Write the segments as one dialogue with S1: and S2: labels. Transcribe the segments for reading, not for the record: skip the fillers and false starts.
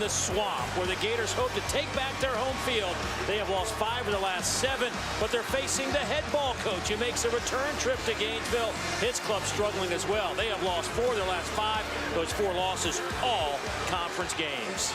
S1: the Swamp, where the Gators hope to take back their home field. They have lost 5 of the last 7, but they're facing the head ball coach who makes a return trip to Gainesville. His club's struggling as well. They have lost 4 of their last 5. Those 4 losses, all conference games.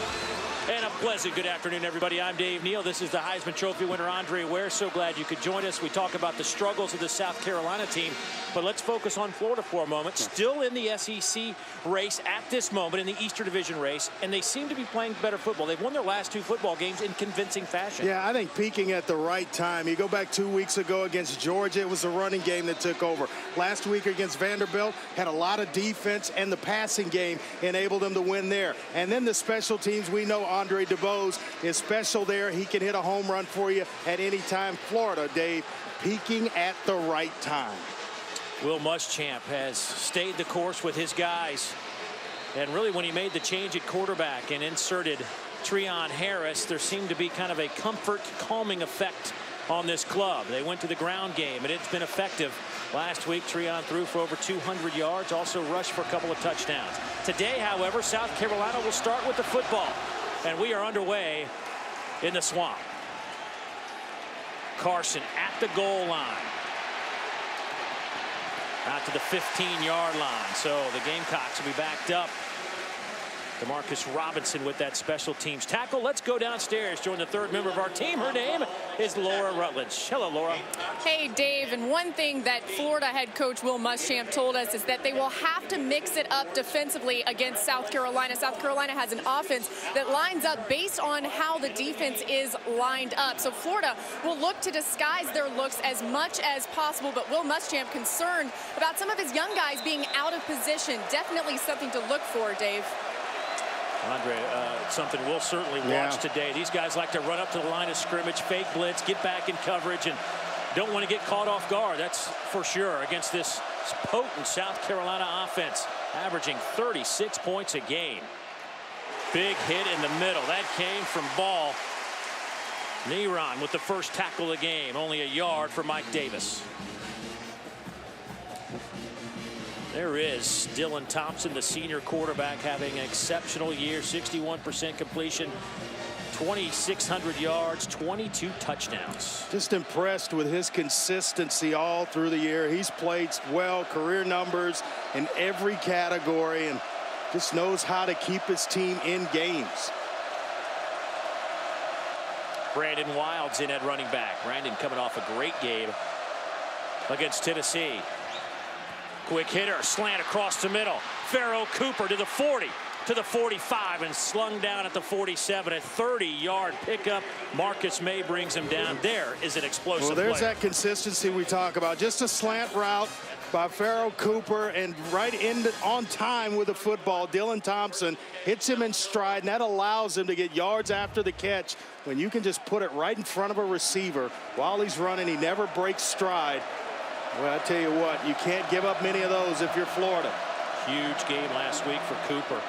S1: And a pleasant good afternoon, everybody. I'm Dave Neal. This is the Heisman Trophy winner, Andre Ware. So glad you could join us. We talk about the struggles of the South Carolina team, but let's focus on Florida for a moment. Still in the SEC race at this moment, in the Eastern Division race, and they seem to be playing better football. They've won their last 2 football games in convincing fashion.
S2: Yeah, I think peaking at the right time. You go back 2 weeks ago against Georgia, it was the running game that took over. Last week against Vanderbilt, had a lot of defense, and the passing game enabled them to win there. And then the special teams, we know Andre DeBose is special there. He can hit a home run for you at any time. Florida, Dave, peaking at the right time.
S1: Will Muschamp has stayed the course with his guys. And really, when he made the change at quarterback and inserted Treion Harris, there seemed to be kind of a comfort, calming effect on this club. They went to the ground game, and it's been effective. Last week, Treion threw for over 200 yards, also rushed for a couple of touchdowns. Today, however, South Carolina will start with the football. And we are underway in the Swamp. Carson at the goal line. Out to the 15-yard line. So the Gamecocks will be backed up. Demarcus Robinson with that special teams tackle. Let's go downstairs. Join the third member of our team. Her name is Laura Rutledge. Hello, Laura.
S3: Hey, Dave. And one thing that Florida head coach Will Muschamp told us is that they will have to mix it up defensively against South Carolina. South Carolina has an offense that lines up based on how the defense is lined up. So Florida will look to disguise their looks as much as possible. But Will Muschamp concerned about some of his young guys being out of position. Definitely something to look for, Dave.
S1: Andre, something we'll certainly watch today. These guys like to run up to the line of scrimmage, fake blitz, get back in coverage, and don't want to get caught off guard. That's for sure against this potent South Carolina offense, averaging 36 points a game. Big hit in the middle. That came from Ball. Neron with the first tackle of the game. Only a yard for Mike Davis. There is Dylan Thompson, the senior quarterback, having an exceptional year. 61% completion, 2,600 yards, 22 touchdowns.
S2: Just impressed with his consistency all through the year. He's played well, career numbers in every category, and just knows how to keep his team in games.
S1: Brandon Wild's in at running back. Brandon coming off a great game against Tennessee. Quick hitter, slant across the middle. Pharoah Cooper to the 40, to the 45, and slung down at the 47. A 30-yard pickup. Marcus May brings him down. There is an explosive
S2: Well, there's
S1: player.
S2: that consistency we talk about. Just a slant route by Pharoah Cooper, and right on time with the football. Dylan Thompson hits him in stride, and that allows him to get yards after the catch. When you can just put it right in front of a receiver while he's running, he never breaks stride. Well, I tell you what, you can't give up many of those if you're Florida.
S1: Huge game last week for Cooper,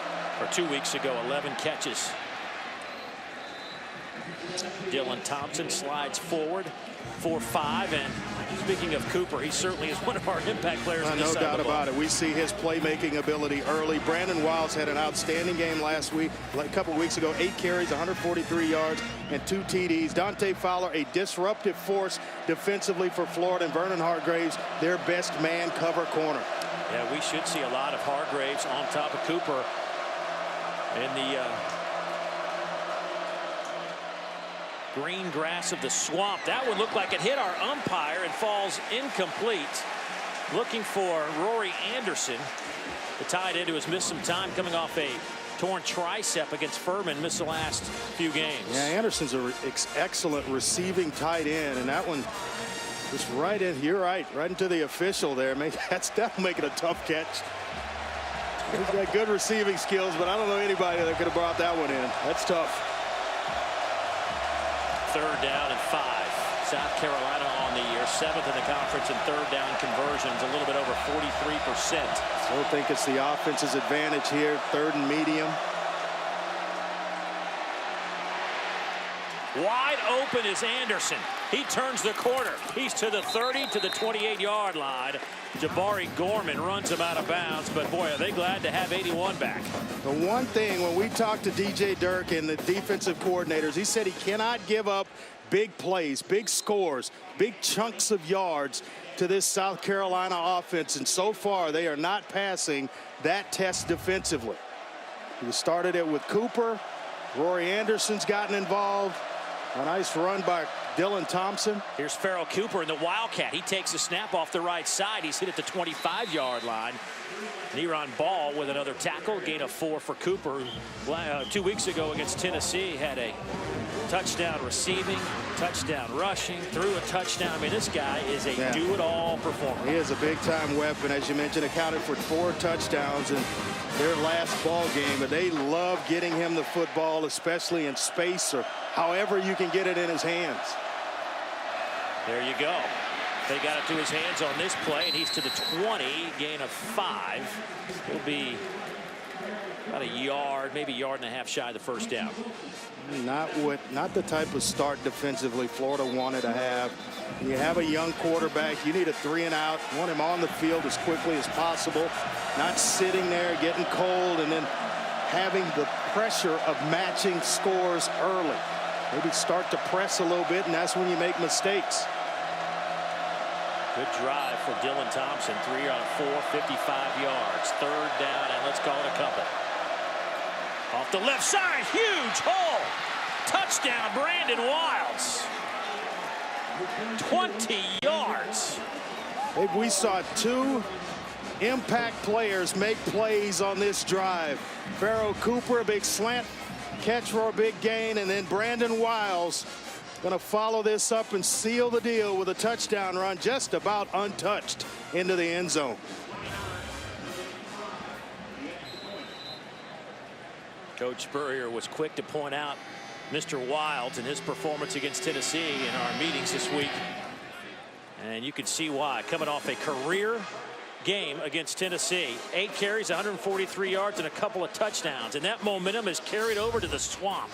S1: or 2 weeks ago, 11 catches. Dylan Thompson slides forward for 5, and speaking of Cooper, he certainly is one of our impact players on this side of the ball.
S2: No doubt about it. We see his playmaking ability early. Brandon Wiles had an outstanding game last week, like a couple weeks ago. 8 carries, 143 yards, and 2 TDs. Dante Fowler, a disruptive force defensively for Florida, and Vernon Hargraves, their best man cover corner.
S1: Yeah, we should see a lot of Hargraves on top of Cooper in the green grass of the Swamp. That one looked like it hit our umpire and falls incomplete. Looking for Rory Anderson, the tight end who has missed some time coming off a torn tricep against Furman, missed the last few games.
S2: Yeah, Anderson's an excellent receiving tight end, and that one just right in. You're right into the official there. That'll make it a tough catch. He's got good receiving skills, but I don't know anybody that could have brought that one in. That's tough.
S1: 3rd down and 5. South Carolina on the year, 7th in the conference in 3rd down conversions, a little bit over 43%.
S2: Still think it's the offense's advantage here, 3rd and medium.
S1: Wide open is Anderson. He turns the corner. He's to the 30, to the 28-yard line. Jabari Gorman runs him out of bounds, but boy, are they glad to have 81 back.
S2: The one thing, when we talked to DJ Dirk and the defensive coordinators, he said he cannot give up big plays, big scores, big chunks of yards to this South Carolina offense, and so far they are not passing that test defensively. He started it with Cooper. Rory Anderson's gotten involved. A nice run by Dylan Thompson.
S1: Here's Pharoah Cooper in the Wildcat. He takes a snap off the right side. He's hit at the 25-yard line. Neron Ball with another tackle. Gain of 4 for Cooper, who 2 weeks ago against Tennessee had a touchdown receiving, touchdown rushing, threw a touchdown. I mean, this guy is a do-it-all performer.
S2: He is a big-time weapon, as you mentioned, accounted for 4 touchdowns in their last ball game. But they love getting him the football, especially in space or however you can get it in his hands.
S1: There you go. They got it to his hands on this play, and he's to the 20, gain of 5. He'll be about a yard, maybe a yard and a half shy of the first down.
S2: Not the type of start defensively Florida wanted to have. When you have a young quarterback, you need a 3 and out. You want him on the field as quickly as possible, not sitting there getting cold and then having the pressure of matching scores early. Maybe start to press a little bit, and that's when you make mistakes.
S1: Good drive for Dylan Thompson. 3 out of 4, 55 yards. Third down, and let's call it a couple. Off the left side, huge hole. Touchdown, Brandon Wilds. 20 yards.
S2: We saw 2 impact players make plays on this drive. Pharoah Cooper, a big slant catch for a big gain, and then Brandon Wilds going to follow this up and seal the deal with a touchdown run, just about untouched into the end zone.
S1: Coach Spurrier was quick to point out Mr. Wilds and his performance against Tennessee in our meetings this week. And you can see why. Coming off a career game against Tennessee. 8 carries, 143 yards, and a couple of touchdowns. And that momentum is carried over to the Swamp.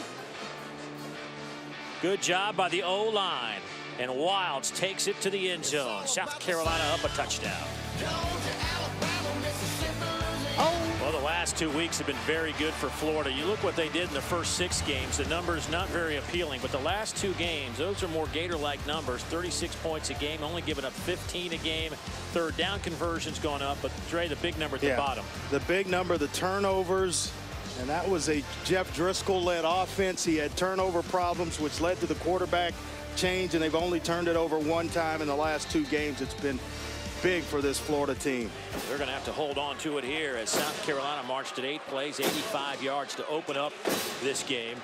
S1: Good job by the O-line. And Wilds takes it to the end zone. South Carolina up a touchdown. Well, the last 2 weeks have been very good for Florida. You look what they did in the first 6 games. The numbers not very appealing, but the last 2 games, those are more Gator-like numbers. 36 points a game, only giving up 15 a game. Third down conversions gone up, but Dre, the big number at the bottom.
S2: The big number, the turnovers, and that was a Jeff Driscoll-led offense. He had turnover problems, which led to the quarterback change, and they've only turned it over 1 time in the last 2 games. It's been big for this Florida team.
S1: They're going to have to hold on to it here as South Carolina marched at 8 plays, 85 yards to open up this game.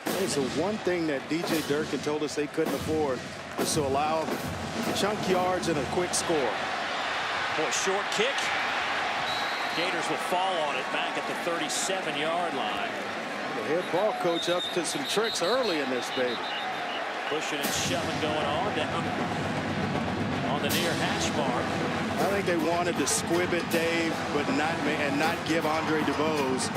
S2: It's the one thing that DJ Durkin told us they couldn't afford was to allow chunk yards and a quick score.
S1: Boy, short kick. Gators will fall on it back at the 37-yard line.
S2: The head ball coach up to some tricks early in this baby.
S1: Pushing and shoving going on down on the near hash mark.
S2: I think they wanted to squib it, Dave, but not give Andre DeVos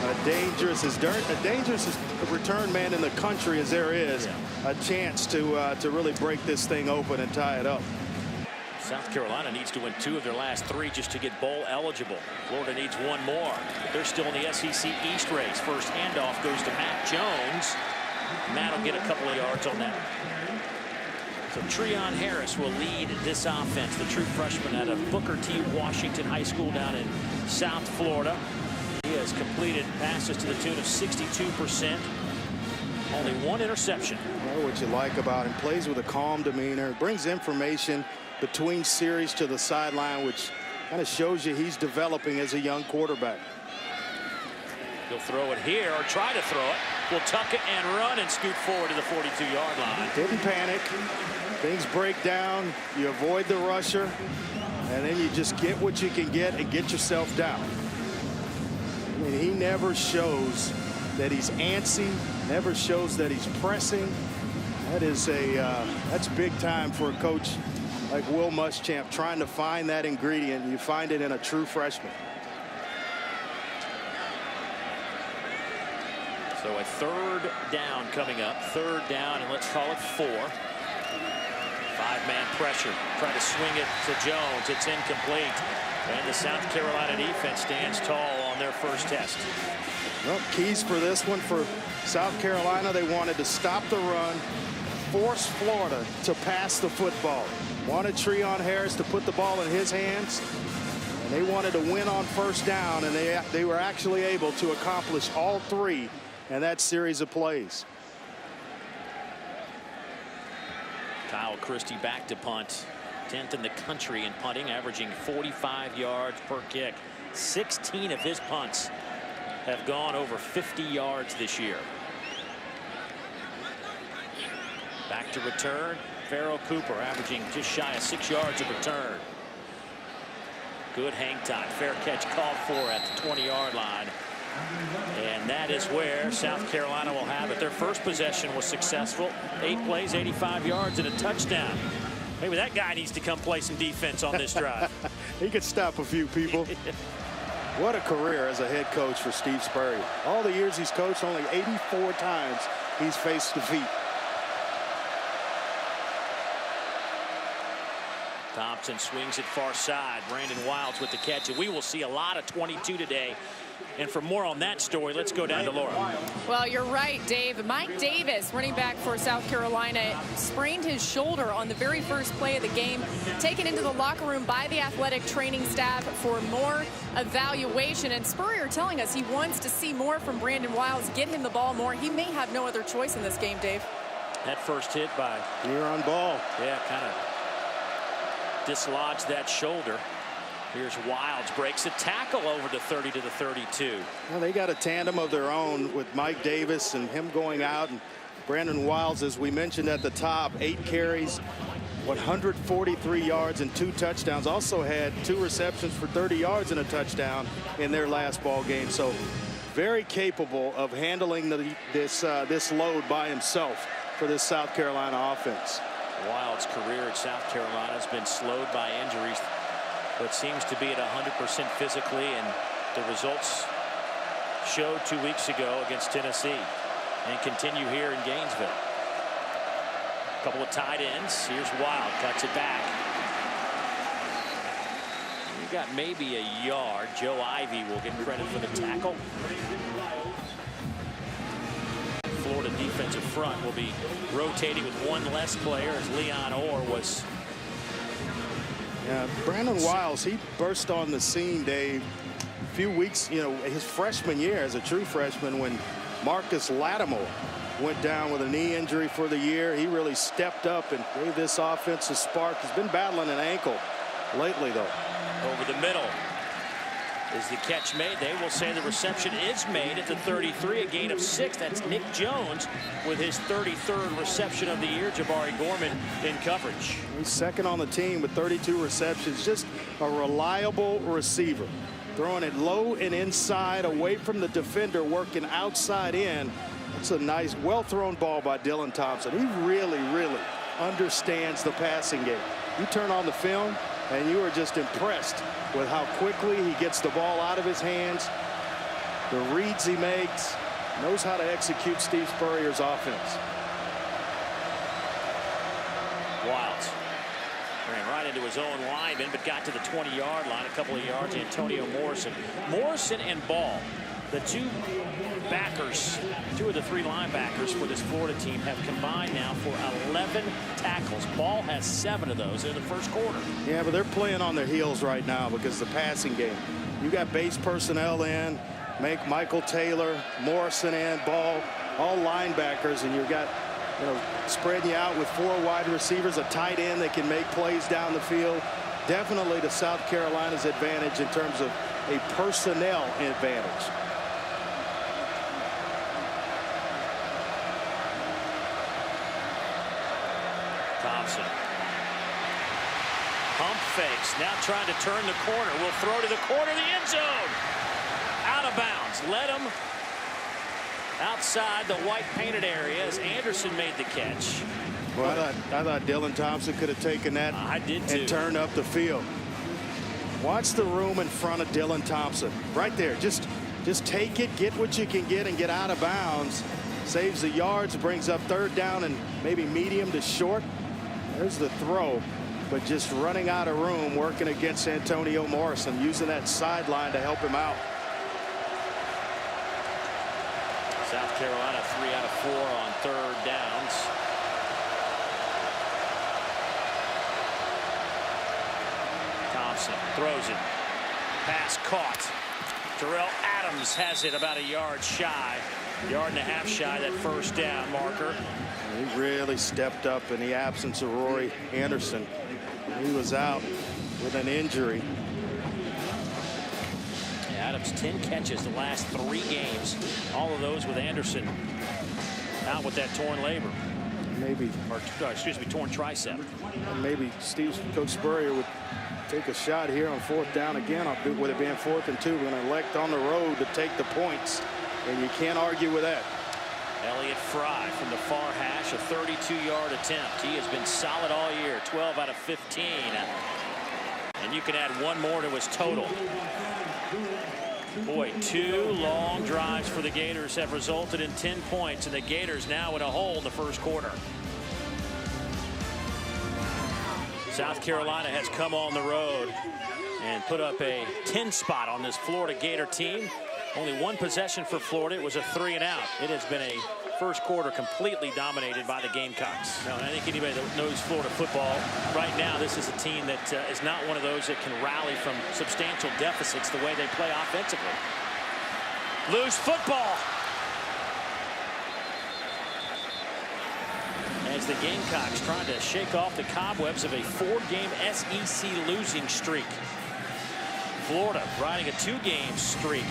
S2: a dangerous return man in the country as there is, a chance to really break this thing open and tie it up.
S1: South Carolina needs to win 2 of their last 3 just to get bowl eligible. Florida needs 1 more. They're still in the SEC East race. First handoff goes to Matt Jones. Matt will get a couple of yards on that. So Treion Harris will lead this offense, the true freshman out of Booker T. Washington High School down in South Florida. He has completed passes to the tune of 62%. Only 1 interception.
S2: You know what you like about him. Plays with a calm demeanor. Brings information between series to the sideline, which kind of shows you he's developing as a young quarterback.
S1: He'll throw it here, or try to throw it. Will tuck it and run and scoot forward to the 42-yard line.
S2: Didn't panic. Things break down. You avoid the rusher, and then you just get what you can get and get yourself down. I mean, he never shows that he's antsy, never shows that he's pressing. That's big time for a coach like Will Muschamp, trying to find that ingredient. You find it in a true freshman.
S1: So a third down coming up. Third down, and let's call it 4. 5-man pressure. Try to swing it to Jones. It's incomplete. And the South Carolina defense stands tall on their first test.
S2: Well, keys for this one for South Carolina. They wanted to stop the run, force Florida to pass the football. Wanted Treion Harris to put the ball in his hands. And they wanted to win on first down, and they were actually able to accomplish all 3 in that series of plays.
S1: Kyle Christie back to punt. 10th in the country in punting, averaging 45 yards per kick. 16 of his punts have gone over 50 yards this year. Back to return. Pharoah Cooper averaging just shy of 6 yards of return. Good hang time. Fair catch called for at the 20-yard line. And that is where South Carolina will have it. Their first possession was successful. 8 plays, 85 yards, and a touchdown. Maybe that guy needs to come play some defense on this drive.
S2: He could stop a few people. What a career as a head coach for Steve Spurrier. All the years he's coached, only 84 times he's faced defeat.
S1: Thompson swings it far side. Brandon Wilds with the catch. And we will see a lot of 22 today. And for more on that story, let's go down to Laura.
S3: Well, you're right, Dave. Mike Davis, running back for South Carolina, sprained his shoulder on the very first play of the game, taken into the locker room by the athletic training staff for more evaluation. And Spurrier telling us he wants to see more from Brandon Wilds, get him the ball more. He may have no other choice in this game, Dave.
S1: That first hit by
S2: You're on ball.
S1: Yeah, kind of dislodged that shoulder. Here's Wilds, breaks a tackle over the 30 to the 32.
S2: Well, they got a tandem of their own with Mike Davis and him going out, and Brandon Wilds, as we mentioned at the top, 8 carries, 143 yards and 2 touchdowns. Also had 2 receptions for 30 yards and a touchdown in their last ball game. So very capable of handling this load by himself for this South Carolina offense.
S1: Wilds' career at South Carolina has been slowed by injuries, but seems to be at 100% physically, and the results showed 2 weeks ago against Tennessee and continue here in Gainesville. A couple of tight ends. Here's Wild, cuts it back. You got maybe a yard. Joe Ivy will get credit for the tackle. Florida defensive front will be rotating with 1 less player as Leon Orr was.
S2: Yeah, Brandon Wilds, he burst on the scene, Dave, a few weeks, his freshman year as a true freshman when Marcus Lattimore went down with a knee injury for the year. He really stepped up and gave this offense a spark. He's been battling an ankle lately, though.
S1: Over the middle. Is the catch made? They will say the reception is made at the 33, a gain of 6. That's Nick Jones with his 33rd reception of the year. Jabari Gorman in coverage.
S2: He's second on the team with 32 receptions. Just a reliable receiver. Throwing it low and inside, away from the defender, working outside in. It's a nice, well-thrown ball by Dylan Thompson. He really, really understands the passing game. You turn on the film, and you are just impressed with how quickly he gets the ball out of his hands, the reads he makes, knows how to execute Steve Spurrier's offense.
S1: Wilds ran right into his own lineman, but got to the 20-yard line, a couple of yards. Antonio Morrison and Ball, the 2 backers, 2 of the 3 linebackers for this Florida team, have combined now for 11 tackles. Ball has 7 of those in the first quarter.
S2: Yeah, but they're playing on their heels right now because the passing game. You got base personnel in, make Michael Taylor, Morrison and Ball, all linebackers, and you've got, spreading you out with 4 wide receivers, a tight end that can make plays down the field. Definitely to South Carolina's advantage in terms of a personnel advantage.
S1: Thompson. Pump fakes. Now trying to turn the corner. Will throw to the corner of the end zone. Out of bounds. Let him outside the white painted area as Anderson made the catch.
S2: Well, I thought Dylan Thompson could have taken that and turned up the field. Watch the room in front of Dylan Thompson. Right there. Just just take it, get what you can get, and get out of bounds. Saves the yards, brings up 3rd down and maybe medium to short. There's the throw, but just running out of room, working against Antonio Morrison, using that sideline to help him out.
S1: South Carolina 3 out of 4 on 3rd downs. Thompson throws it. Pass caught. Terrell Adams has it about a yard shy. Yard and a half shy that 1st down marker.
S2: He really stepped up in the absence of Rory Anderson. He was out with an injury.
S1: Adams 10 catches the last 3 games. All of those with Anderson out with that torn labor.
S2: Maybe,
S1: or excuse me, torn tricep.
S2: Maybe Coach Spurrier would take a shot here on 4th down again. With it being 4th and 2, we're going to elect on the road to take the points, and you can't argue with that.
S1: Elliott Fry from the far hash, a 32-yard attempt. He has been solid all year, 12 out of 15. And you can add 1 more to his total. Boy, 2 long drives for the Gators have resulted in 10 points, and the Gators now in a hole in the 1st quarter. South Carolina has come on the road and put up a 10 spot on this Florida Gator team. Only 1 possession for Florida. It was a 3 and out. It has been a 1st quarter completely dominated by the Gamecocks. Now, I think anybody that knows Florida football right now, this is a team that is not one of those that can rally from substantial deficits the way they play offensively. Loose football. As the Gamecocks trying to shake off the cobwebs of a 4-game SEC losing streak. Florida riding a 2-game streak.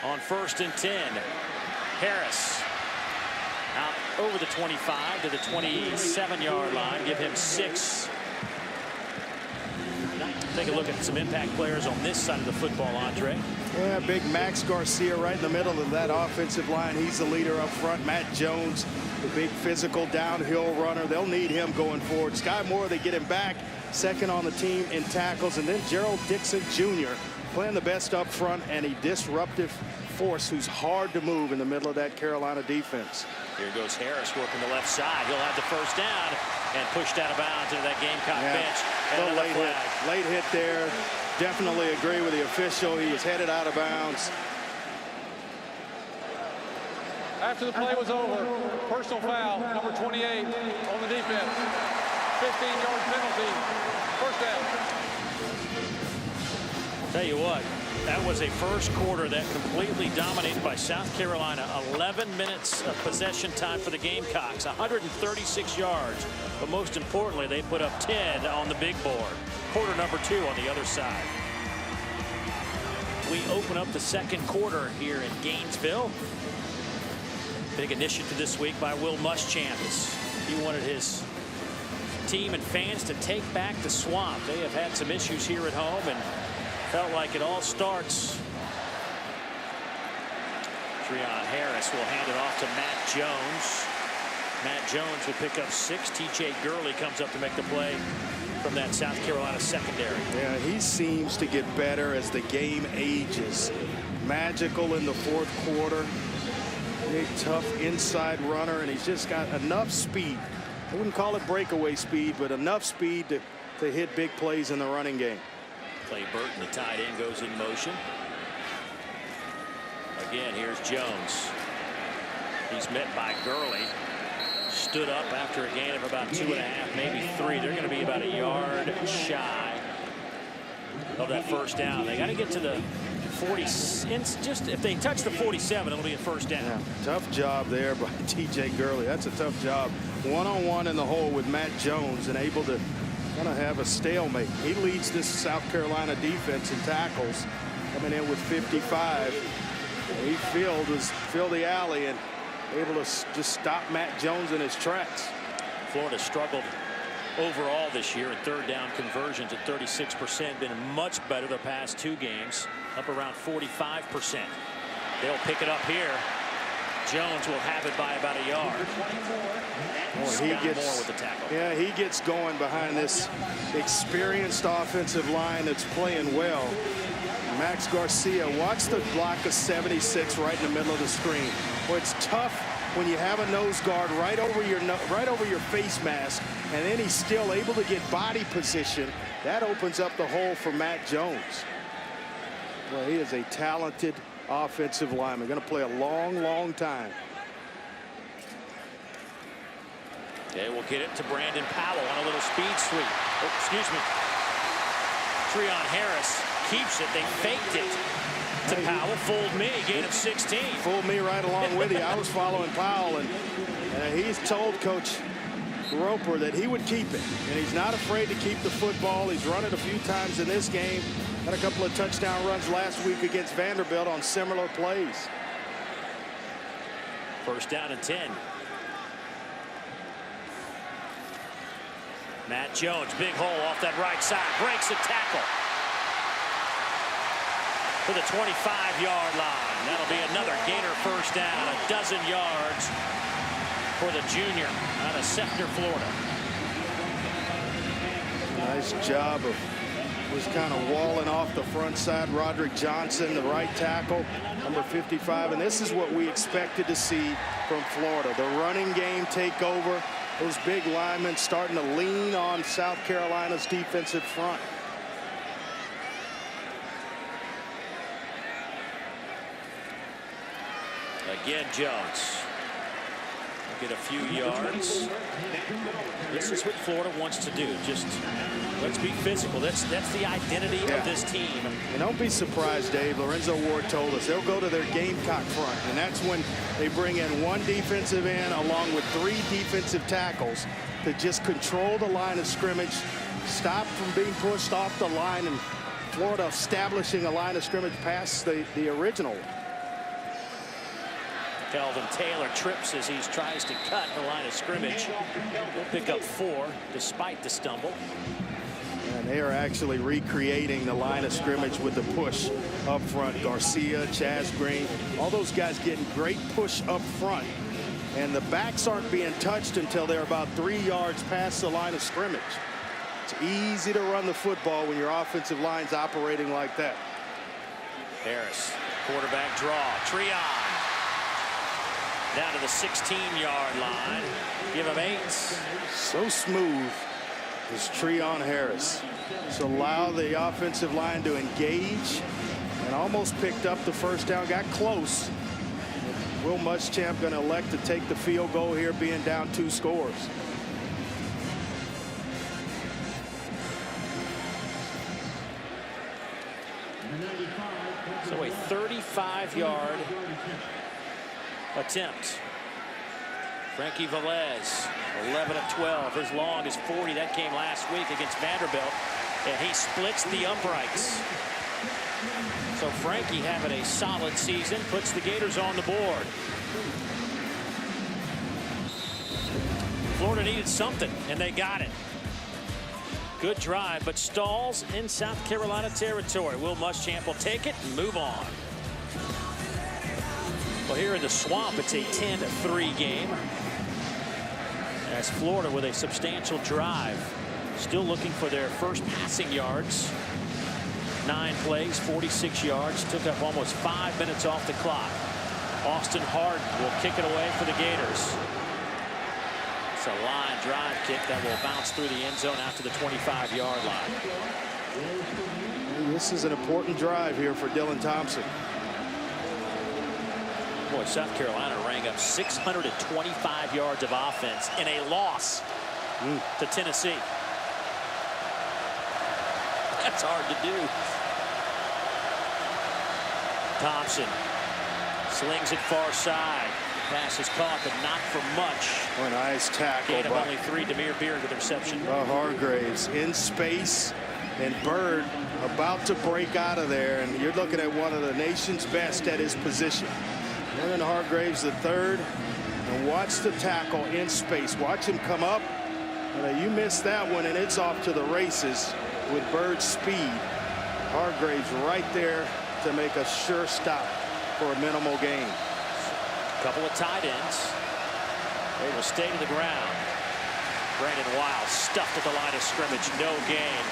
S1: On 1st and 10, Harris out over the 25 to the 27-yard line. Give him 6. Take a look at some impact players on this side of the football, Andre.
S2: Yeah, big Max Garcia right in the middle of that offensive line. He's the leader up front. Matt Jones, the big physical downhill runner. They'll need him going forward. Sky Moore, they get him back. 2nd on the team in tackles. And then Gerald Dixon Jr. playing the best up front, and a disruptive force who's hard to move in the middle of that Carolina defense.
S1: Here goes Harris working the left side. He'll have the 1st down and pushed out of bounds into that Gamecock bench. And
S2: late hit there. Definitely agree with the official. He was headed out of bounds.
S4: After the play was over, personal foul, number 28 on the defense. 15-yard penalty. 1st down.
S1: Tell you what, that was a 1st quarter that completely dominated by South Carolina. 11 minutes of possession time for the Gamecocks, 136 yards. But most importantly, they put up 10 on the big board. Quarter number 2 on the other side. We open up the 2nd quarter here in Gainesville. Big initiative this week by Will Muschamp. He wanted his team and fans to take back the swamp. They have had some issues here at home and felt like it all starts. Treion Harris will hand it off to Matt Jones. Matt Jones will pick up 6. TJ Gurley comes up to make the play from that South Carolina secondary.
S2: Yeah, he seems to get better as the game ages. Magical in the 4th quarter. Big, tough inside runner, and he's just got enough speed. I wouldn't call it breakaway speed, but enough speed to hit big plays in the running game.
S1: Clay Burton, the tight end, goes in motion. Again, here's Jones. He's met by Gurley. Stood up after a gain of about 2.5, maybe 3. They're going to be about a yard shy of that 1st down. They got to get to the 40. Just if they touch the 47, it'll be a 1st down.
S2: Yeah, tough job there by TJ Gurley. That's a tough job. One-on-one in the hole with Matt Jones and able to kind of have a stalemate. He leads this South Carolina defense in tackles, coming in with 55. He filled the alley and able to just stop Matt Jones in his tracks.
S1: Florida struggled overall this year in 3rd down conversions at 36%. Been much better the past 2 games, up around 45%. They'll pick it up here. Jones will have it by about a yard.
S2: He gets more with the tackle. Yeah, he gets going behind this experienced offensive line that's playing well. Max Garcia, watch the block of 76 right in the middle of the screen. Well, it's tough when you have a nose guard right over your face mask, and then he's still able to get body position. That opens up the hole for Matt Jones. Well, he is a talented offensive lineman. Going to play a long, long time.
S1: They will get it to Brandon Powell on a little speed sweep. Oh, excuse me. Treion Harris keeps it. They faked it to Powell. Fooled me. Gain of 16.
S2: Fooled me right along with you. I was following Powell, and he's told Coach Roper that he would keep it. And he's not afraid to keep the football. He's run it a few times in this game. Had a couple of touchdown runs last week against Vanderbilt on similar plays.
S1: First down and 10. Matt Jones, big hole off that right side, breaks a tackle to the 25-yard line. That'll be another Gator first down, a dozen yards for the junior out of Sefner, Florida.
S2: Nice job of was kind of walling off the front side. Roderick Johnson, the right tackle, number 55, and this is what we expected to see from Florida. The running game take over. Those big linemen starting to lean on South Carolina's defensive front.
S1: Again, Jones. Get a few yards. This is what Florida wants to do. Just let's be physical. That's the identity of this team.
S2: And don't be surprised, Dave. Lorenzo Ward told us they'll go to their Gamecock front, and that's when they bring in one defensive end along with 3 defensive tackles to just control the line of scrimmage, stop from being pushed off the line, and Florida establishing a line of scrimmage past the original.
S1: Kelvin Taylor trips as he tries to cut the line of scrimmage. He'll pick up 4 despite the stumble.
S2: And they are actually recreating the line of scrimmage with the push up front. Garcia, Chaz Green, all those guys getting great push up front. And the backs aren't being touched until they're about 3 yards past the line of scrimmage. It's easy to run the football when your offensive line's operating like that.
S1: Harris, quarterback draw. Treion down to the 16-yard line. Give him 8.
S2: So smooth is Treion Harris. So allow the offensive line to engage and almost picked up the first down. Got close. Will Muschamp going to elect to take the field goal here, being down 2 scores.
S1: So a 35-yard attempt. Frankie Velez, 11 of 12, as long as 40. That came last week against Vanderbilt, and he splits the uprights. So Frankie having a solid season, puts the Gators on the board. Florida needed something, and they got it. Good drive, but stalls in South Carolina territory. Will Muschamp will take it and move on. Well, here in the Swamp, it's a 10-3 game. As Florida with a substantial drive, still looking for their first passing yards. 9 plays, 46 yards, took up almost 5 minutes off the clock. Austin Harden will kick it away for the Gators. It's a line drive kick that will bounce through the end zone out to the 25-yard line.
S2: This is an important drive here for Dylan Thompson.
S1: Boy, South Carolina rang up 625 yards of offense in a loss to Tennessee. That's hard to do. Thompson slings it far side. Pass is caught, but not for much.
S2: Oh, a nice tackle.
S1: Gain of only 3. Demir Beard with interception.
S2: Hargraves in space, and Bird about to break out of there, and you're looking at one of the nation's best at his position. Vernon Hargraves the 3rd, and watch the tackle in space. Watch him come up. You missed that one, and it's off to the races with Bird's speed. Hargraves right there to make a sure stop for a minimal gain.
S1: Couple of tight ends. They will stay to the ground. Brandon Wild stuffed at the line of scrimmage. No gain.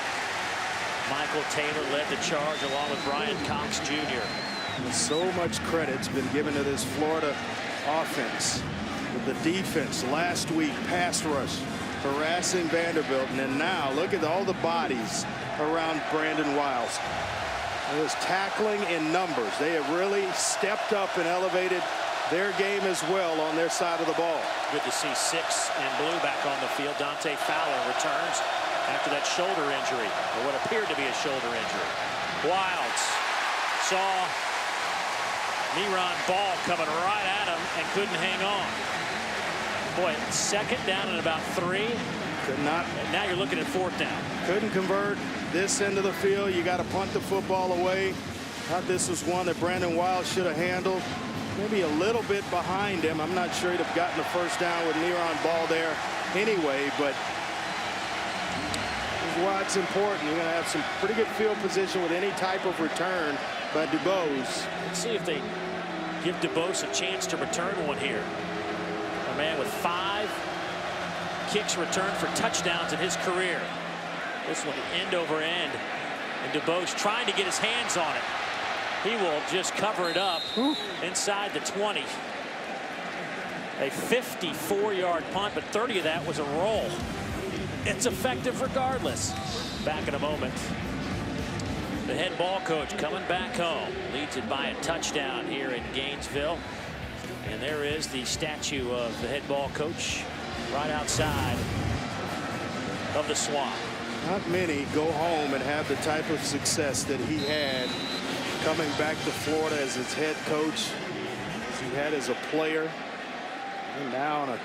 S1: Michael Taylor led the charge along with Brian Cox Jr.
S2: So much credit's been given to this Florida offense. With the defense last week, pass rush, harassing Vanderbilt, and then now look at all the bodies around Brandon Wiles. It was tackling in numbers. They have really stepped up and elevated their game as well on their side of the ball.
S1: Good to see 6 and blue back on the field. Dante Fowler returns after that shoulder injury, or what appeared to be a shoulder injury. Wilds saw Neron Ball coming right at him and couldn't hang on. Boy, 2nd down and about 3.
S2: Could not.
S1: And now you're looking at 4th down.
S2: Couldn't convert this end of the field. You got to punt the football away. Thought this was one that Brandon Wiles should have handled. Maybe a little bit behind him. I'm not sure he'd have gotten the 1st down with Neron Ball there anyway, but this is why it's important. You're going to have some pretty good field position with any type of return by DuBose.
S1: Let's see if they give DuBose a chance to return one here. A man with 5 kicks returned for touchdowns in his career. This one end over end, and DuBose trying to get his hands on it. He will just cover it up inside the 20. A 54-yard punt, but 30 of that was a roll. It's effective regardless. Back in a moment. The head ball coach coming back home. Leads it by a touchdown here in Gainesville. And there is the statue of the head ball coach right outside of the Swamp.
S2: Not many go home and have the type of success that he had coming back to Florida as his head coach, as he had as a player, and now on a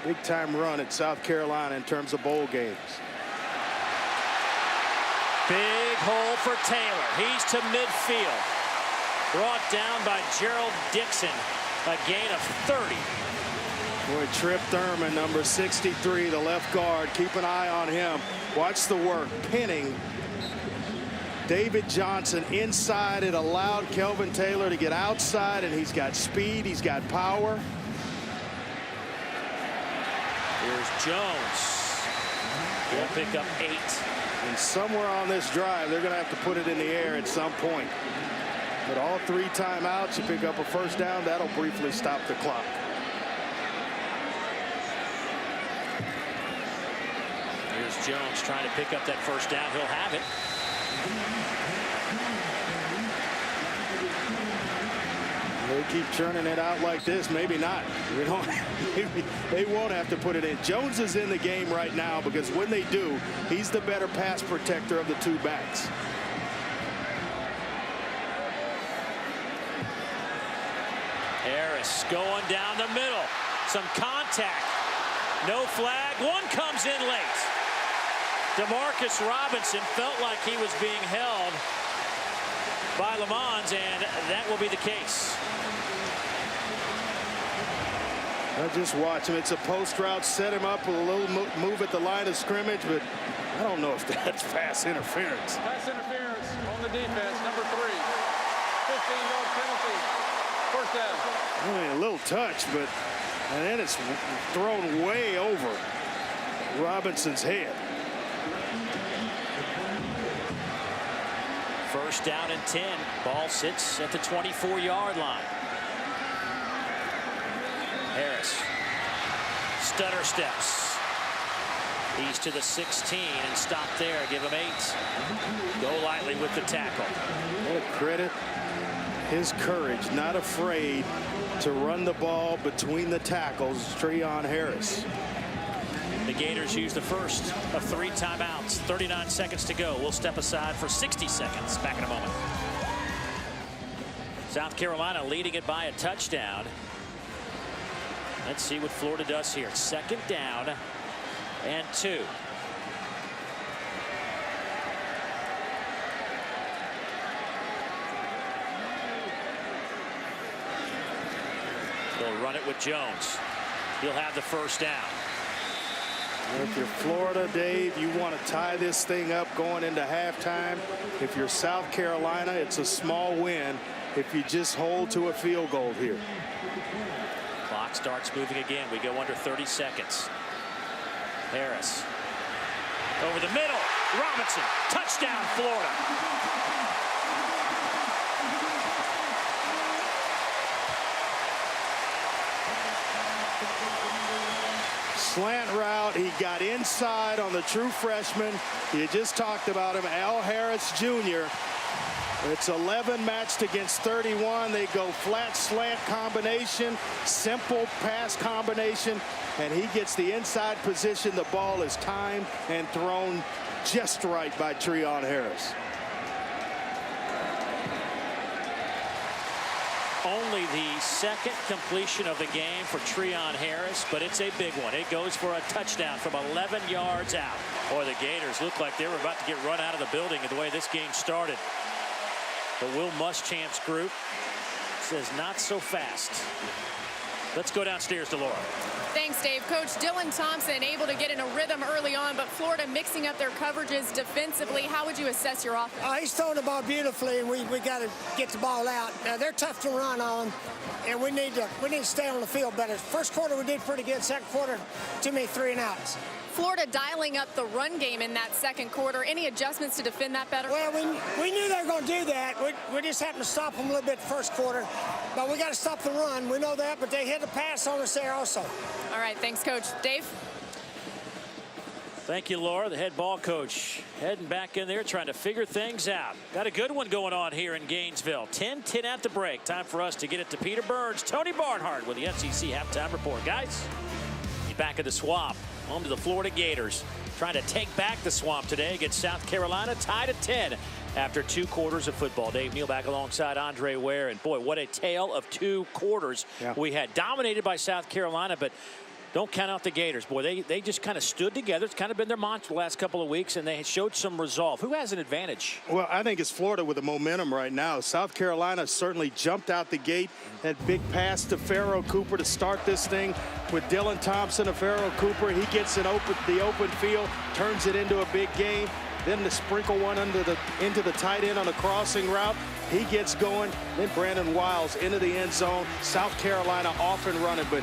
S2: big-time run at South Carolina in terms of bowl games.
S1: Big hole for Taylor. He's to midfield. Brought down by Gerald Dixon. A gain of 30.
S2: Boy, Trip Thurman, number 63, the left guard. Keep an eye on him. Watch the work. Pinning David Johnson inside. It allowed Kelvin Taylor to get outside, and he's got speed. He's got power.
S1: Here's Jones. He'll pick up 8.
S2: And somewhere on this drive, they're going to have to put it in the air at some point. But all 3 timeouts, you pick up a 1st down. That'll briefly stop the clock.
S1: Here's Jones trying to pick up that 1st down. He'll have it.
S2: They keep churning it out like this. Maybe not. We don't. They won't have to put it in. Jones is in the game right now because when they do, he's the better pass protector of the 2 backs.
S1: Harris going down the middle. Some contact. No flag. One comes in late. Demarcus Robinson felt like he was being held by Lamons, and that will be the case.
S2: I just watch him. It's a post route. Set him up with a little move at the line of scrimmage, but I don't know if that's pass interference.
S4: Pass interference on the defense, number 3. 15-yard penalty. 1st down.
S2: I mean, a little touch, but and then it's thrown way over Robinson's head.
S1: 1st down and 10. Ball sits at the 24-yard line. Harris. Stutter steps. He's to the 16 and stop there. Give him 8. Go lightly with the tackle.
S2: What a credit. His courage, not afraid to run the ball between the tackles. Treion Harris.
S1: The Gators use the first of 3 timeouts. 39 seconds to go. We'll step aside for 60 seconds. Back in a moment. South Carolina leading it by a touchdown. Let's see what Florida does here. 2nd down and 2. They'll run it with Jones. He'll have the 1st down.
S2: If you're Florida, Dave, you want to tie this thing up going into halftime. If you're South Carolina, it's a small win if you just hold to a field goal here.
S1: Clock starts moving again. We go under 30 seconds. Harris. Over the middle, Robinson, touchdown, Florida.
S2: Slant route, he got inside on the true freshman. You just talked about him, Al Harris Jr. It's 11 matched against 31. They go flat slant combination, simple pass combination, and he gets the inside position. The ball is timed and thrown just right by Treion Harris.
S1: Only the second completion of the game for Treion Harris, but it's a big one. It goes for a touchdown from 11 yards out. Boy, the Gators look like they were about to get run out of the building the way this game started. The Will Muschamp's group says not so fast. Let's go downstairs to Laura.
S3: Thanks, Dave. Coach Dylan Thompson able to get in a rhythm early on, but Florida mixing up their coverages defensively. How would you assess your offense?
S5: He's throwing the ball beautifully, and we got to get the ball out. They're tough to run on, and we need to stay on the field better. First quarter we did pretty good. Second quarter, too many 3-and-outs.
S3: Florida dialing up the run game in that second quarter. Any adjustments to defend that better?
S5: Well, we knew they were going to do that. We just happened to stop them a little bit first quarter, but we got to stop the run. We know that, but they hit the pass on us there also.
S3: All right, thanks, Coach. Dave?
S1: Thank you, Laura. The head ball coach heading back in there trying to figure things out. Got a good one going on here in Gainesville. 10-10 at the break. Time for us to get it to Peter Burns, Tony Barnhart with the SEC halftime report. Guys, he's back at the Swamp. Home to the Florida Gators, trying to take back the Swamp today against South Carolina, tied at 10 after 2 quarters of football. Dave Neal back alongside Andre Ware, and boy, what a tale of 2 quarters we had. Dominated by South Carolina, but don't count out the Gators. Boy, they just kind of stood together. It's kind of been their mantra the last couple of weeks, and they showed some resolve. Who has an advantage?
S2: Well, I think it's Florida with the momentum right now. South Carolina certainly jumped out the gate. That big pass to Pharoah Cooper to start this thing with Dylan Thompson and Pharoah Cooper. He gets the open field, turns it into a big game. Then to sprinkle one into the tight end on a crossing route. He gets going. Then Brandon Wiles into the end zone. South Carolina off and running, but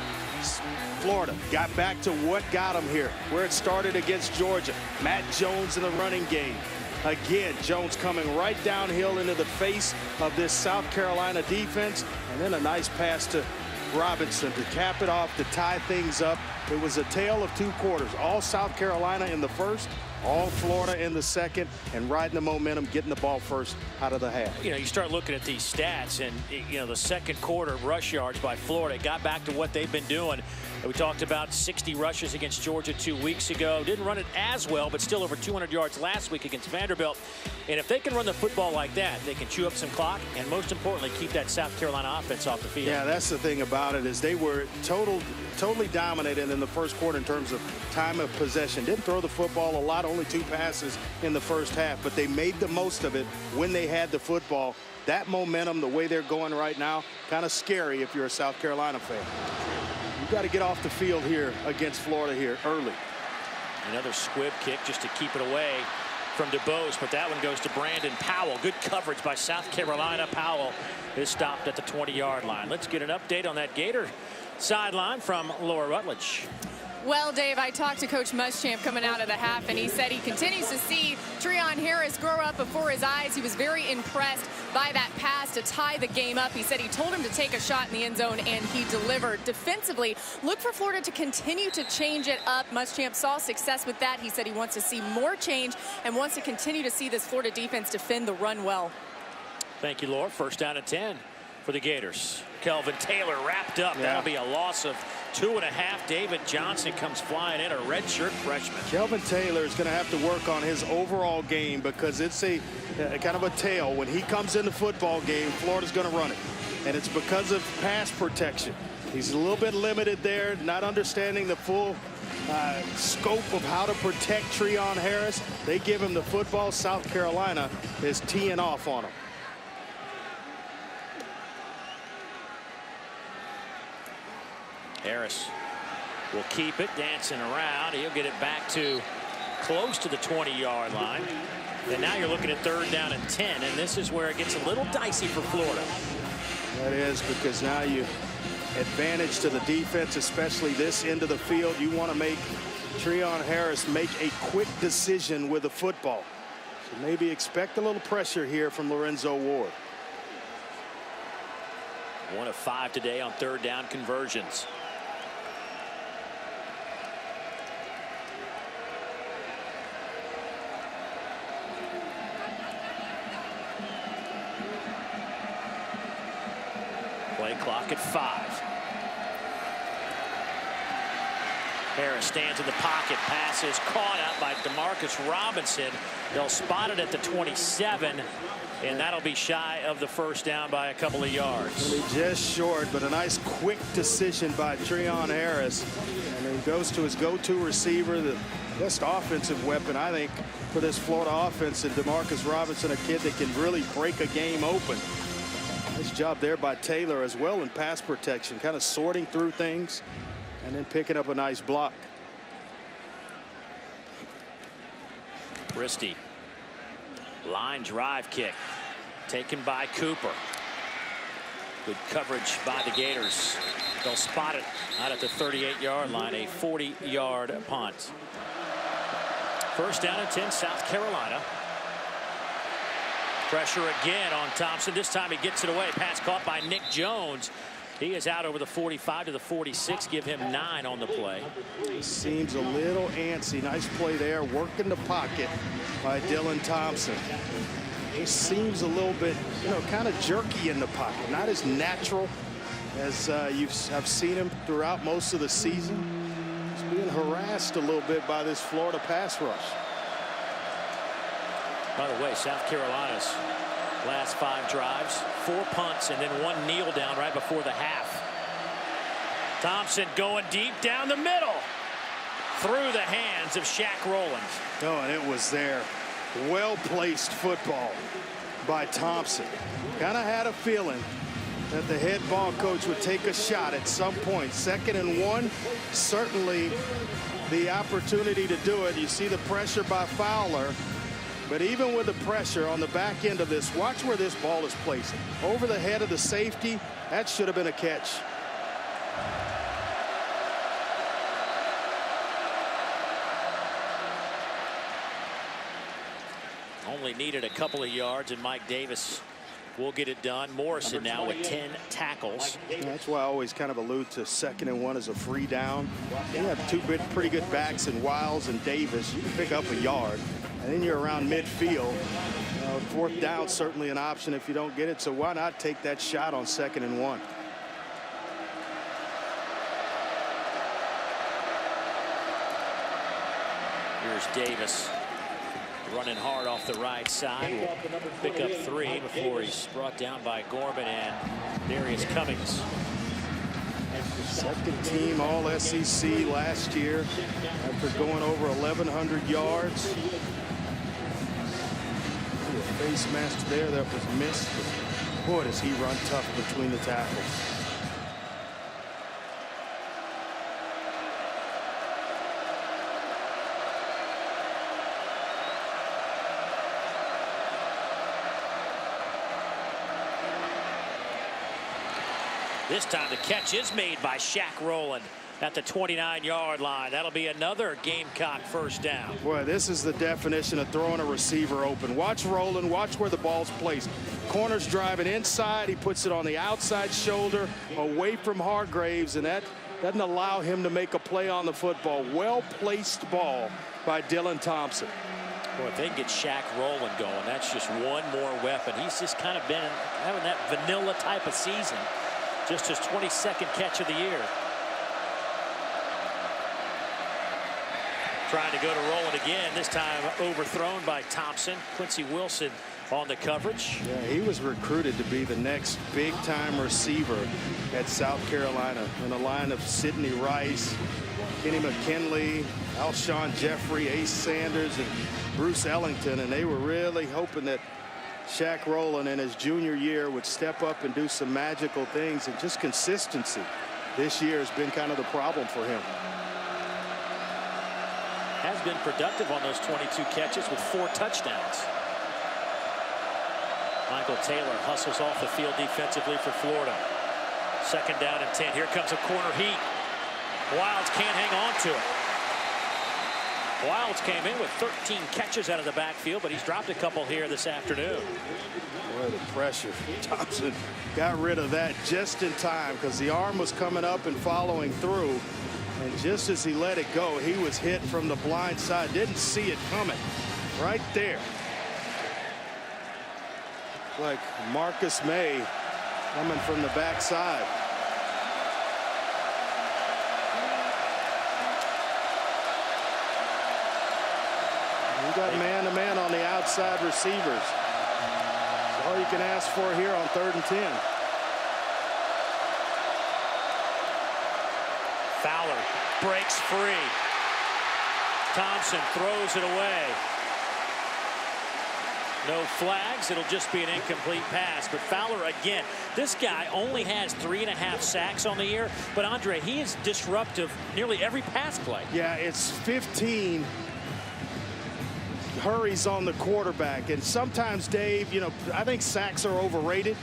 S2: Florida got back to what got them here, where it started against Georgia. Matt Jones in the running game. Again, Jones coming right downhill into the face of this South Carolina defense. And then a nice pass to Robinson to cap it off, to tie things up. It was a tale of 2 quarters. All South Carolina in the first, all Florida in the second, and riding the momentum, getting the ball first out of the half.
S1: You know, you start looking at these stats, and, you know, the second quarter rush yards by Florida got back to what they've been doing. We talked about 60 rushes against Georgia 2 weeks ago. Didn't run it as well, but still over 200 yards last week against Vanderbilt. And if they can run the football like that, they can chew up some clock, and most importantly, keep that South Carolina offense off the field.
S2: Yeah, that's the thing about it, is they were totally dominated in the first quarter in terms of time of possession. Didn't throw the football a lot, only 2 passes in the first half, but they made the most of it when they had the football. That momentum, the way they're going right now, kind of scary if you're a South Carolina fan. You got to get off the field here against Florida here early.
S1: Another squib kick just to keep it away from DeBose, but that one goes to Brandon Powell. Good coverage by South Carolina. Powell is stopped at the 20-yard line. Let's get an update on that Gator sideline from Laura Rutledge.
S3: Well, Dave, I talked to Coach Muschamp coming out of the half, and he said he continues to see Treion Harris grow up before his eyes. He was very impressed by that pass to tie the game up. He said he told him to take a shot in the end zone, and he delivered. Defensively, look for Florida to continue to change it up. Muschamp saw success with that. He said he wants to see more change and wants to continue to see this Florida defense defend the run well.
S1: Thank you, Laura. First down and 10 for the Gators. Kelvin Taylor wrapped up. That'll be a loss of 2.5. David Johnson comes flying in, a redshirt freshman.
S2: Kelvin Taylor is going to have to work on his overall game, because it's a kind of a tale. When he comes in the football game, Florida's going to run it. And it's because of pass protection. He's a little bit limited there, not understanding the full scope of how to protect Treion Harris. They give him the football. South Carolina is teeing off on him.
S1: Harris will keep it, dancing around. He'll get it back to close to the 20-yard line. And now you're looking at 3rd down and 10, and this is where it gets a little dicey for Florida.
S2: That is, because now you advantage to the defense, especially this end of the field. You want to make Treion Harris make a quick decision with the football. So maybe expect a little pressure here from Lorenzo Ward.
S1: 1 of 5 today on third down conversions. Play clock at 5. Harris stands in the pocket. Pass is caught out by DeMarcus Robinson. They'll spot it at the 27, and that'll be shy of the first down by a couple of yards.
S2: Really just short, but a nice quick decision by Treion Harris. And he goes to his go-to receiver, the best offensive weapon, I think, for this Florida offense, and DeMarcus Robinson, a kid that can really break a game open. Nice job there by Taylor as well in pass protection, kind of sorting through things and then picking up a nice block.
S1: Christie. Line drive kick taken by Cooper. Good coverage by the Gators. They'll spot it out at the 38-yard line, a 40-yard punt. First down and 10, South Carolina. Pressure again on Thompson. This time he gets it away. Pass caught by Nick Jones. He is out over the 45 to the 46. Give him 9 on the play.
S2: Seems a little antsy. Nice play there. Working the pocket by Dylan Thompson. He seems a little bit, kind of jerky in the pocket. Not as natural as I've seen him throughout most of the season. He's being harassed a little bit by this Florida pass rush.
S1: By the way, South Carolina's last 5 drives, 4 punts and then 1 kneel down right before the half. Thompson going deep down the middle through the hands of Shaq Rowland.
S2: Oh, and it was there. Well-placed football by Thompson. Kind of had a feeling that the head ball coach would take a shot at some point. 2nd and 1, certainly the opportunity to do it. You see the pressure by Fowler. But even with the pressure on the back end of this, watch where this ball is placed. Over the head of the safety. That should have been a catch.
S1: Only needed a couple of yards, and Mike Davis will get it done. Morrison now with 10 tackles.
S2: That's why I always kind of allude to 2nd and 1 as a free down. You have 2 pretty good backs in Wiles and Davis. You can pick up a yard. And then you're around midfield. 4th down, certainly an option if you don't get it. So why not take that shot on 2nd and 1?
S1: Here's Davis running hard off the right side. Will pick up 3 before he's brought down by Gorman and Darius Cummings.
S2: 2nd team All SEC last year after going over 1,100 yards. Face mask there that was missed. Boy, does he run tough between the tackles.
S1: This time the catch is made by Shaq Rowland at the 29-yard line. That'll be another Gamecock first down.
S2: Boy, this is the definition of throwing a receiver open. Watch Rowland, watch where the ball's placed. Corner's driving inside. He puts it on the outside shoulder away from Hargraves, and that doesn't allow him to make a play on the football. Well-placed ball by Dylan Thompson.
S1: Boy, if they can get Shaq Rowland going, that's just one more weapon. He's just kind of been having that vanilla type of season. Just his 22nd catch of the year. Trying to go to Rowland again, this time overthrown by Thompson. Quincy Wilson on the coverage.
S2: Yeah, he was recruited to be the next big-time receiver at South Carolina in a line of Sidney Rice, Kenny McKinley, Alshon Jeffrey, Ace Sanders, and Bruce Ellington, and they were really hoping that Shaq Rowland in his junior year would step up and do some magical things, and just consistency this year has been kind of the problem for him.
S1: Has been productive on those 22 catches with 4 touchdowns. Michael Taylor hustles off the field defensively for Florida. 2nd down and 10. Here comes a corner heat. Wilds can't hang on to it. Wilds came in with 13 catches out of the backfield, but he's dropped a couple here this afternoon.
S2: Boy, the pressure. Thompson got rid of that just in time because the arm was coming up and following through. And just as he let it go, he was hit from the blind side. Didn't see it coming. Right there. Like Marcus May coming from the backside. You got man-to-man on the outside receivers. That's all you can ask for here on 3rd and 10.
S1: Fowler breaks free. Thompson throws it away. No flags. It'll just be an incomplete pass. But Fowler again. This guy only has 3.5 sacks on the year. But Andre, he is disruptive nearly every pass play.
S2: Yeah, it's 15 hurries on the quarterback. And sometimes, Dave, you know, I think sacks are overrated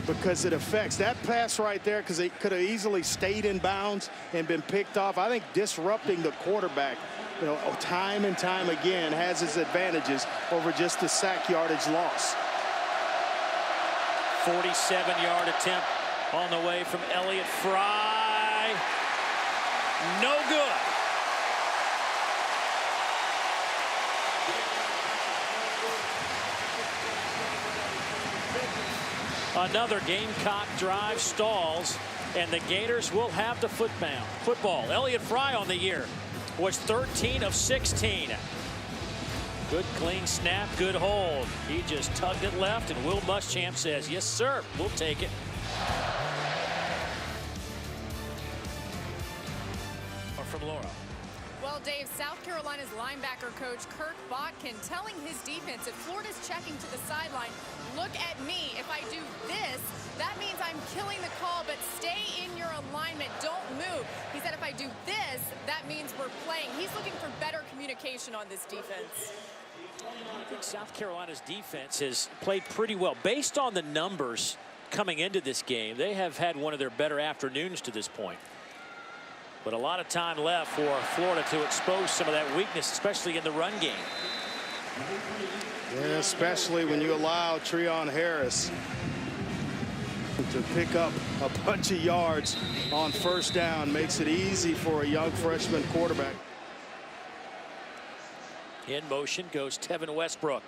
S2: because it affects that pass right there, because it could have easily stayed in bounds and been picked off. I think disrupting the quarterback, you know, time and time again has its advantages over just the sack yardage loss.
S1: 47-yard attempt on the way from Elliott Fry. No good. Another Gamecock drive stalls, and the Gators will have the football. Elliott Fry on the year was 13 of 16. Good clean snap, good hold. He just tugged it left, and Will Muschamp says, yes, sir, we'll take it. Or from Laura.
S3: Well, Dave, South Carolina's linebacker coach Kirk Botkin telling his defense, if Florida's checking to the sideline, look at me. If I do this, that means I'm killing the call, but stay in your alignment. Don't move. He said if I do this, that means we're playing. He's looking for better communication on this defense.
S1: I think South Carolina's defense has played pretty well. Based on the numbers coming into this game, they have had one of their better afternoons to this point. But a lot of time left for Florida to expose some of that weakness, especially in the run game.
S2: Yeah, especially when you allow Treion Harris to pick up a bunch of yards on 1st down. Makes it easy for a young freshman quarterback.
S1: In motion goes Tevin Westbrook.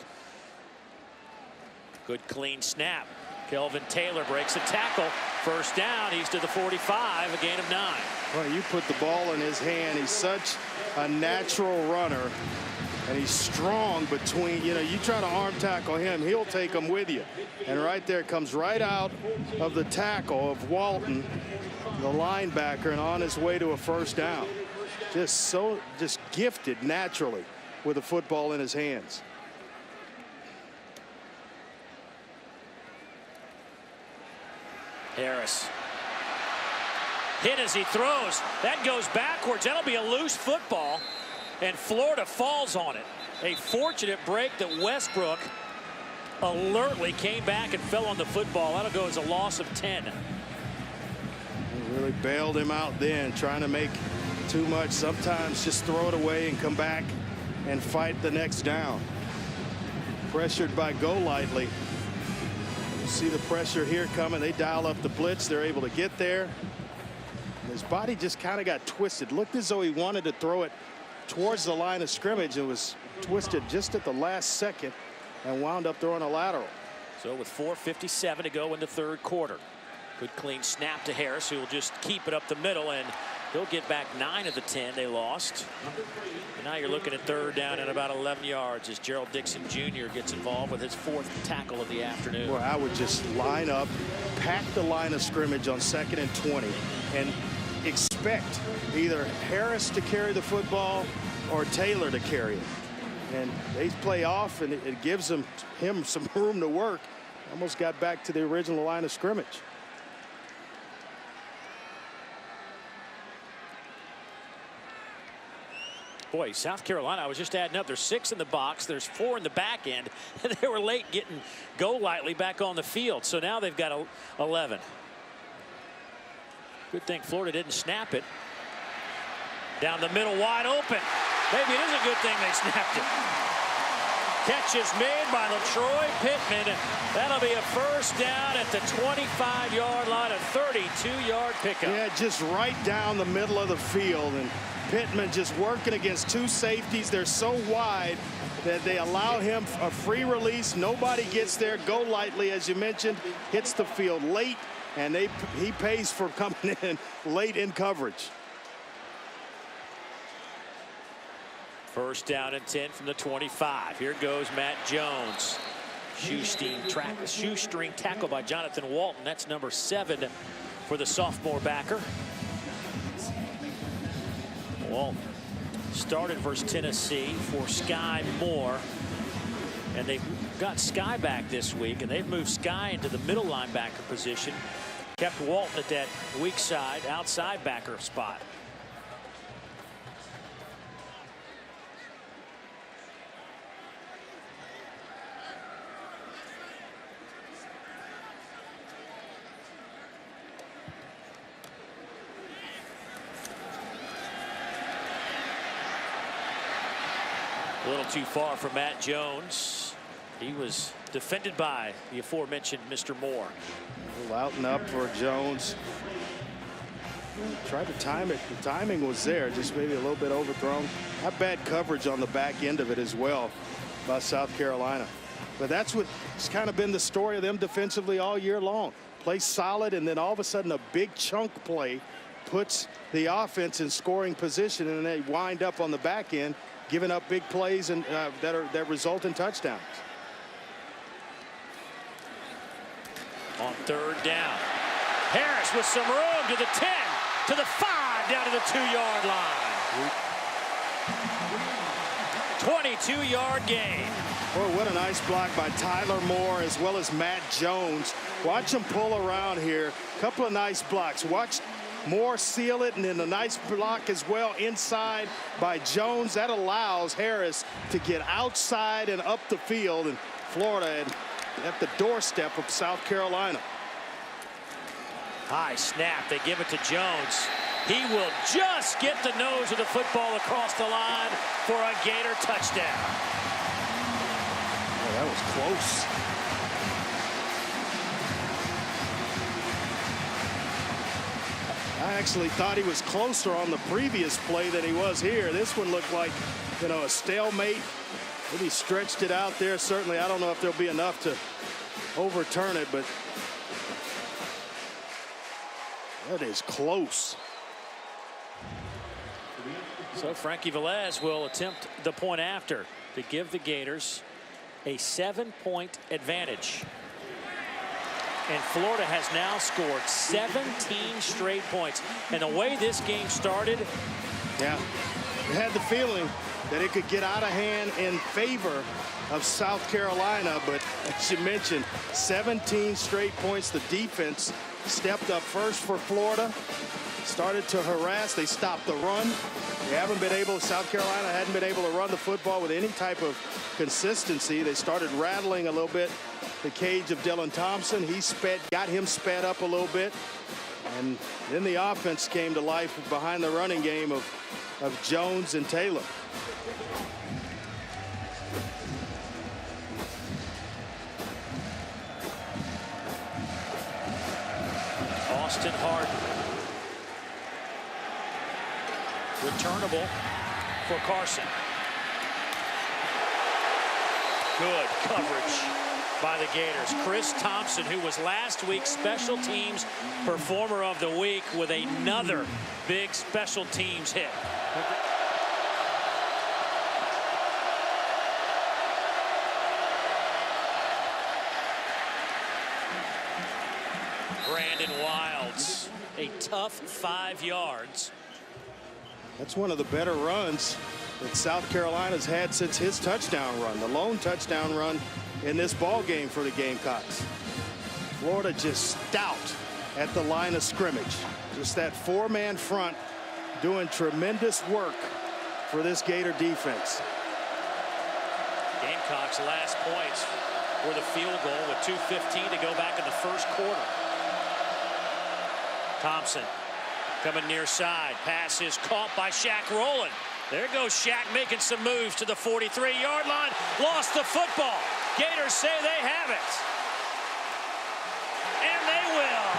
S1: Good clean snap. Kelvin Taylor breaks a tackle. 1st down. He's to the 45. A gain of 9.
S2: Well, you put the ball in his hand. He's such a natural runner. And he's strong between, you know, you try to arm tackle him, he'll take him with you. And right there, comes right out of the tackle of Walton, the linebacker, and on his way to a 1st down. Just gifted naturally with a football in his hands.
S1: Harris. Hit as he throws. That goes backwards. That'll be a loose football. And Florida falls on it. A fortunate break that Westbrook alertly came back and fell on the football. That'll go as a loss of 10.
S2: Really bailed him out then, trying to make too much. Sometimes just throw it away and come back and fight the next down. Pressured by Golightly. You see the pressure here coming. They dial up the blitz. They're able to get there. His body just kind of got twisted. Looked as though he wanted to throw it towards the line of scrimmage. It was twisted just at the last second and wound up throwing a lateral.
S1: So with 4:57 to go in the 3rd quarter. Good clean snap to Harris, who will just keep it up the middle, and he'll get back 9 of the 10 they lost. And now you're looking at 3rd down and about 11 yards as Gerald Dixon Jr. gets involved with his 4th tackle of the afternoon.
S2: Well, I would just line up, pack the line of scrimmage on 2nd and 20, and expect either Harris to carry the football or Taylor to carry it. And they play off, and it gives him some room to work. Almost got back to the original line of scrimmage.
S1: Boy, South Carolina, I was just adding up. There's 6 in the box. There's 4 in the back end. And they were late getting Golightly back on the field. So now they've got 11. Good thing Florida didn't snap it. Down the middle, wide open. Maybe it is a good thing they snapped it. Catch is made by LaTroy Pittman. That'll be a first down at the 25-yard line, a 32-yard pickup.
S2: Yeah, just right down the middle of the field. And Pittman just working against two safeties. They're so wide that they allow him a free release. Nobody gets there. Go lightly, as you mentioned. Hits the field late, and he pays for coming in late in coverage.
S1: First down and 10 from the 25. Here goes Matt Jones. Shoestring tackle by Jonathan Walton. That's number 7 for the sophomore backer. Walton started versus Tennessee for Sky Moore. And they've got Sky back this week, and they've moved Sky into the middle linebacker position. Kept Walton at that weak side, outside backer spot. A little too far for Matt Jones. He was defended by the aforementioned Mr. Moore.
S2: A little out and up for Jones. Tried to time it. The timing was there, just maybe a little bit overthrown. Not bad coverage on the back end of it as well by South Carolina. But that's what's kind of been the story of them defensively all year long. Play solid, and then all of a sudden a big chunk play puts the offense in scoring position, and they wind up on the back end giving up big plays and that result in touchdowns.
S1: On third down, Harris with some room to the 10, to the 5, down to the 2-yard line. 22-yard gain.
S2: Boy, what a nice block by Tyler Moore as well as Matt Jones. Watch him pull around here. Couple of nice blocks. Watch Moore seal it, and then a nice block as well inside by Jones. That allows Harris to get outside and up the field, and Florida at the doorstep of South Carolina.
S1: High snap. They give it to Jones. He will just get the nose of the football across the line for a Gator touchdown.
S2: Oh, that was close. I actually thought he was closer on the previous play than he was here. This one looked like, you know, a stalemate. Maybe stretched it out there. Certainly, I don't know if there'll be enough to overturn it, but that is close.
S1: So Frankie Velez will attempt the point after to give the Gators a 7-point advantage. And Florida has now scored 17 straight points. And the way this game started,
S2: yeah, we had the feeling that it could get out of hand in favor of South Carolina, but as you mentioned, 17 straight points. The defense stepped up first for Florida, started to harass. They stopped the run. They haven't been able, South Carolina hadn't been able to run the football with any type of consistency. They started rattling a little bit the cage of Dylan Thompson. He got him sped up a little bit, and then the offense came to life behind the running game of Jones and Taylor.
S1: Austin Harden. Returnable for Carson. Good coverage by the Gators. Chris Thompson, who was last week's special teams performer of the week, with another big special teams hit. Brandon Wilds, a tough 5 yards.
S2: That's one of the better runs that South Carolina's had since his touchdown run, the lone touchdown run in this ball game for the Gamecocks. Florida just stout at the line of scrimmage. Just that 4-man front doing tremendous work for this Gator defense.
S1: Gamecocks' last points were the field goal with 2:15 to go back in the first quarter. Thompson coming near side. Pass is caught by Shaq Rowland. There goes Shaq making some moves to the 43-yard line. Lost the football. Gators say they have it. And they will.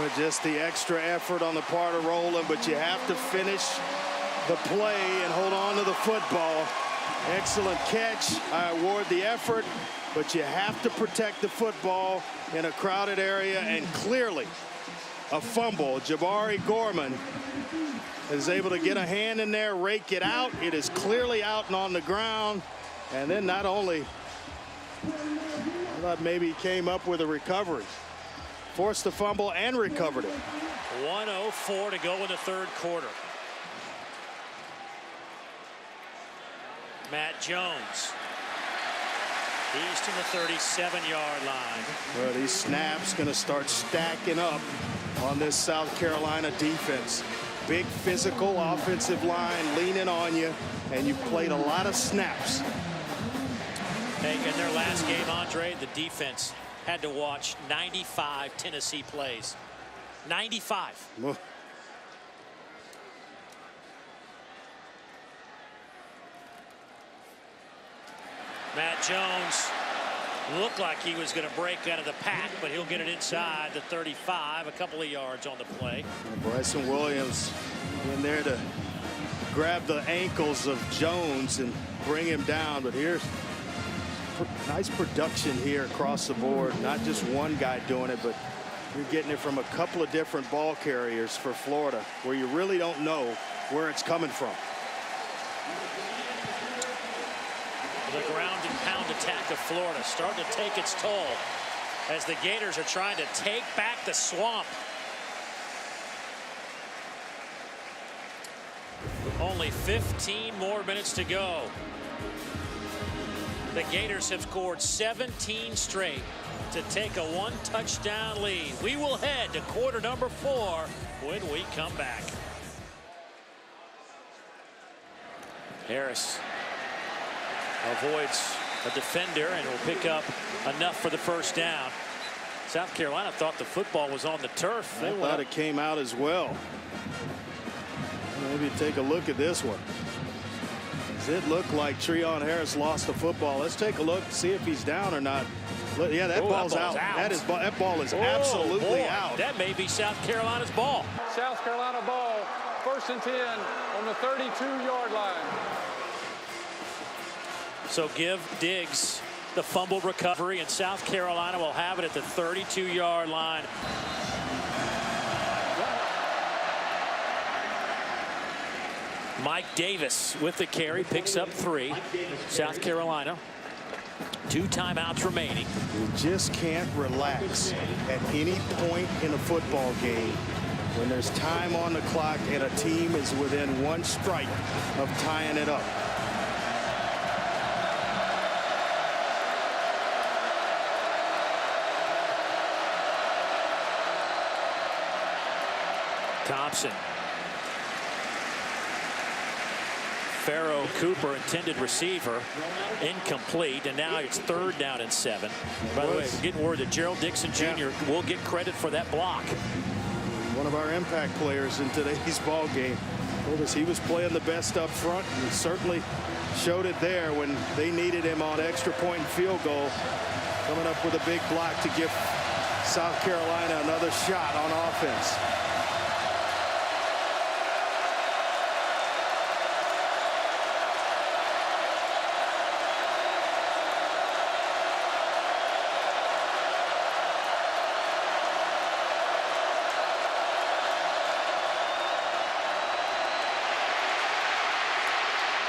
S2: With just the extra effort on the part of Rowland, but you have to finish the play and hold on to the football. Excellent catch. I award the effort, but you have to protect the football in a crowded area, and clearly a fumble. Jabari Gorman is able to get a hand in there, rake it out. It is clearly out and on the ground. And then not only, I thought maybe he came up with a recovery. Forced the fumble and recovered it.
S1: 1:04 to go in the third quarter. Matt Jones. He's to the 37-yard line.
S2: Well, these snaps going to start stacking up on this South Carolina defense. Big physical offensive line leaning on you, and you've played a lot of snaps.
S1: Hey, in their last game, Andre, the defense had to watch 95 Tennessee plays. 95.
S2: Well,
S1: Matt Jones looked like he was going to break out of the pack, but he'll get it inside the 35, a couple of yards on the play.
S2: Bryson Williams in there to grab the ankles of Jones and bring him down. But here's nice production here across the board. Not just one guy doing it, but you're getting it from a couple of different ball carriers for Florida, where you really don't know where it's coming from.
S1: The ground and pound attack of Florida starting to take its toll as the Gators are trying to take back the swamp. Only 15 more minutes to go. The Gators have scored 17 straight to take a one-touchdown lead. We will head to quarter number 4 when we come back. Harris avoids a defender and will pick up enough for the first down. South Carolina thought the football was on the turf.
S2: I thought it came out as well. Maybe take a look at this one. Does it look like Treion Harris lost the football? Let's take a look, see if he's down or not. Yeah, that ball's out. That ball is absolutely out.
S1: That may be South Carolina's ball.
S4: South Carolina ball, 1st and 10 on the 32-yard line.
S1: So give Diggs the fumble recovery, and South Carolina will have it at the 32-yard line. Mike Davis with the carry, picks up 3. South Carolina, 2 timeouts remaining.
S2: You just can't relax at any point in a football game when there's time on the clock and a team is within 1 strike of tying it up.
S1: Thompson. Pharoah Cooper, intended receiver, incomplete, and now it's 3rd down and 7. By the way, we're getting word that Gerald Dixon Jr. will get credit for that block.
S2: One of our impact players in today's ball game told us he was playing the best up front, and he certainly showed it there when they needed him on extra point and field goal, coming up with a big block to give South Carolina another shot on offense.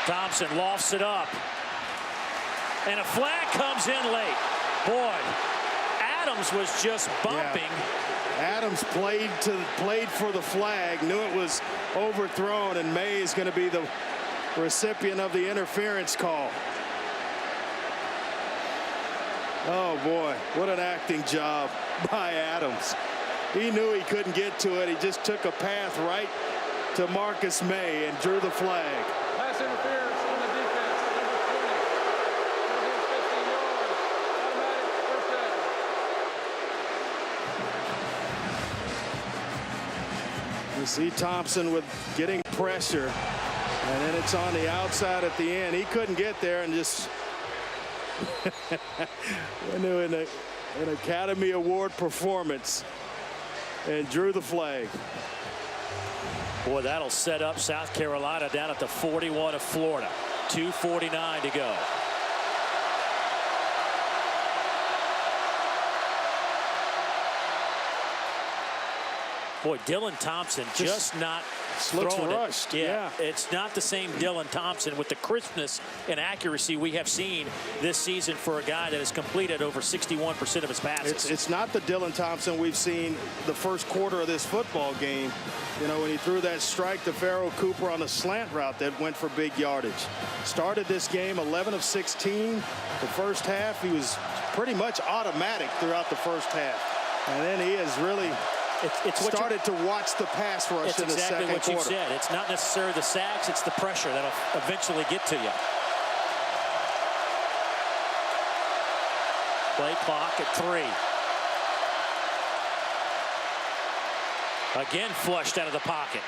S1: Thompson lofts it up, and a flag comes in late. Boy, Adams was just bumping.
S2: Yeah. Adams played for the flag, knew it was overthrown, and May is going to be the recipient of the interference call. Oh boy, what an acting job by Adams. He knew he couldn't get to it. He just took a path right to Marcus May and drew the flag.
S4: Pass interference on the defense. Number 20. 15 yards. Automatic first down.
S2: You see Thompson with getting pressure, and then it's on the outside at the end. He couldn't get there and just went to an Academy Award performance and drew the flag.
S1: Boy, that'll set up South Carolina down at the 41 of Florida. 2:49 to go. Boy, Dylan Thompson just not
S2: looks
S1: throwing
S2: rushed.
S1: it. Yeah, it's not the same Dylan Thompson with the crispness and accuracy we have seen this season for a guy that has completed over 61% of his passes.
S2: It's not the Dylan Thompson we've seen the first quarter of this football game. You know, when he threw that strike to Pharoah Cooper on the slant route that went for big yardage. Started this game 11 of 16. The first half, he was pretty much automatic throughout the first half. And then he has really started to watch the pass rush in the second quarter.
S1: It's exactly what you said. It's not necessarily the sacks, it's the pressure that'll eventually get to you. Play clock at 3. Again flushed out of the pocket.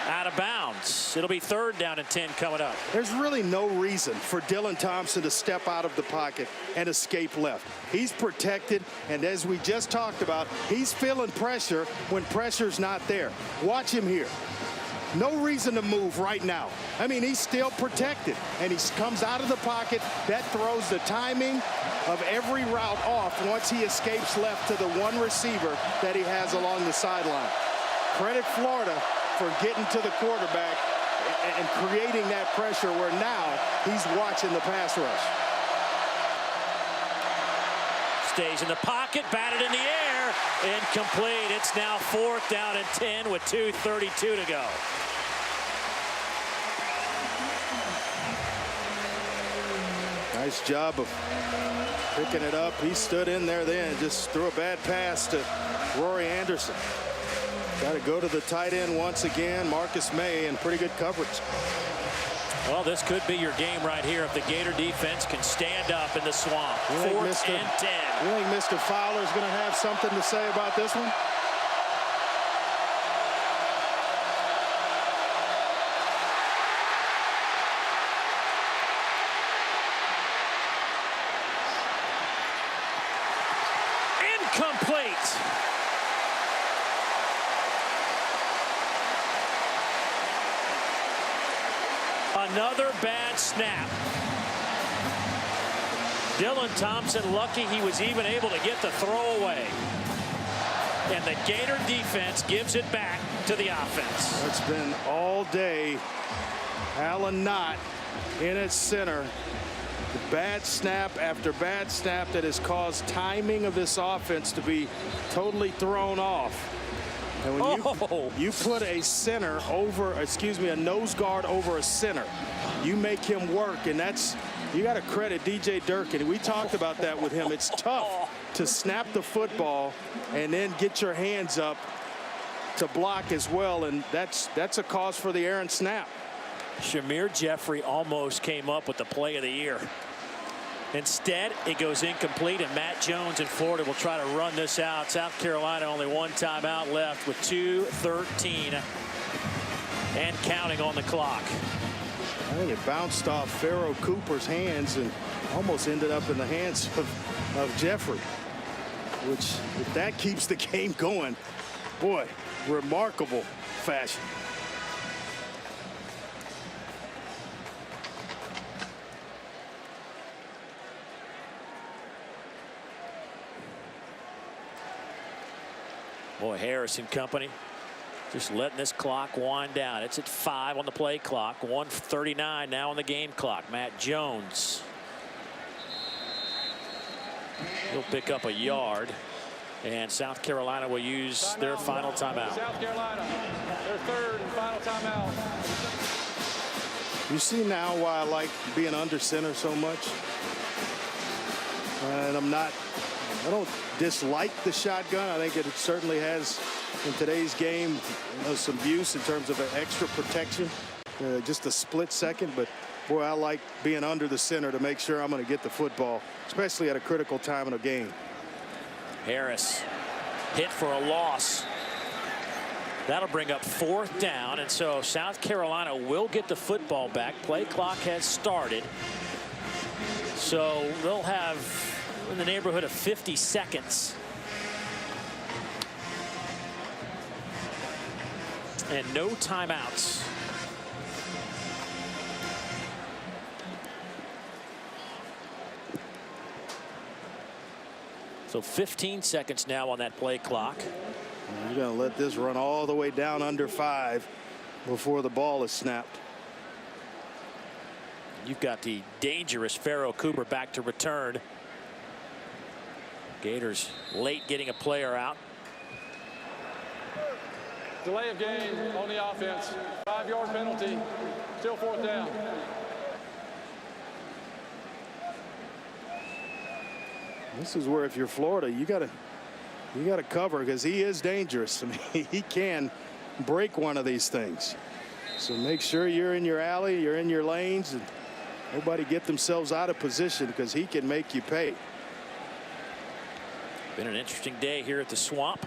S1: Out of bounds. It'll be 3rd down and 10 coming up.
S2: There's really no reason for Dylan Thompson to step out of the pocket and escape left. He's protected, and as we just talked about, he's feeling pressure when pressure's not there. Watch him here. No reason to move right now. I mean, he's still protected, and he comes out of the pocket. That throws the timing of every route off once he escapes left to the one receiver that he has along the sideline. Credit Florida for getting to the quarterback and creating that pressure where now he's watching the pass rush.
S1: Stays in the pocket, batted in the air, incomplete. It's now 4th down and 10 with 2:32 to go.
S2: Nice job of picking it up. He stood in there then, just threw a bad pass to Rory Anderson. Got to go to the tight end once again, Marcus May, and pretty good coverage.
S1: Well, this could be your game right here if the Gator defense can stand up in the swamp. 4th and 10.
S2: You think Mr. Fowler's going to have something to say about this one?
S1: Incomplete. Another bad snap. Dylan Thompson lucky he was even able to get the throw away. And the Gator defense gives it back to the offense.
S2: It's been all day. Allen Knott in its center. Bad snap after bad snap that has caused timing of this offense to be totally thrown off. And when you put a center over, a nose guard over a center, you make him work, and that's, you got to credit DJ Durkin. We talked about that with him. It's tough to snap the football and then get your hands up to block as well, and that's a cause for the errant snap.
S1: Shamir Jeffrey almost came up with the play of the year. Instead, it goes incomplete, and Matt Jones in Florida will try to run this out. South Carolina only 1 timeout left with 2:13 and counting on the clock.
S2: I think it bounced off Pharoah Cooper's hands and almost ended up in the hands of Jeffrey, which, if that keeps the game going, boy, remarkable fashion.
S1: Boy, Harris and company just letting this clock wind down. It's at 5 on the play clock. 1:39 now on the game clock. Matt Jones. He'll pick up a yard. And South Carolina will use their final timeout.
S4: South Carolina, their 3rd and final timeout.
S2: You see now why I like being under center so much. And I don't dislike the shotgun. I think it certainly has, in today's game, some use in terms of an extra protection, just a split second. But boy, I like being under the center to make sure I'm going to get the football, especially at a critical time in a game.
S1: Harris hit for a loss. That'll bring up 4th down, and so South Carolina will get the football back. Play clock has started. So they'll have in the neighborhood of 50 seconds. And no timeouts. So 15 seconds now on that play clock.
S2: You're going to let this run all the way down under 5 before the ball is snapped.
S1: You've got the dangerous Pharoah Cooper back to return. Gators late getting a player out.
S4: Delay of game on the offense. 5-yard penalty. Still 4th down.
S2: This is where, if you're Florida, you got to cover, because he is dangerous. I mean, he can break one of these things. So make sure you're in your alley, you're in your lanes, and nobody get themselves out of position, because he can make you pay.
S1: Been an interesting day here at the Swamp.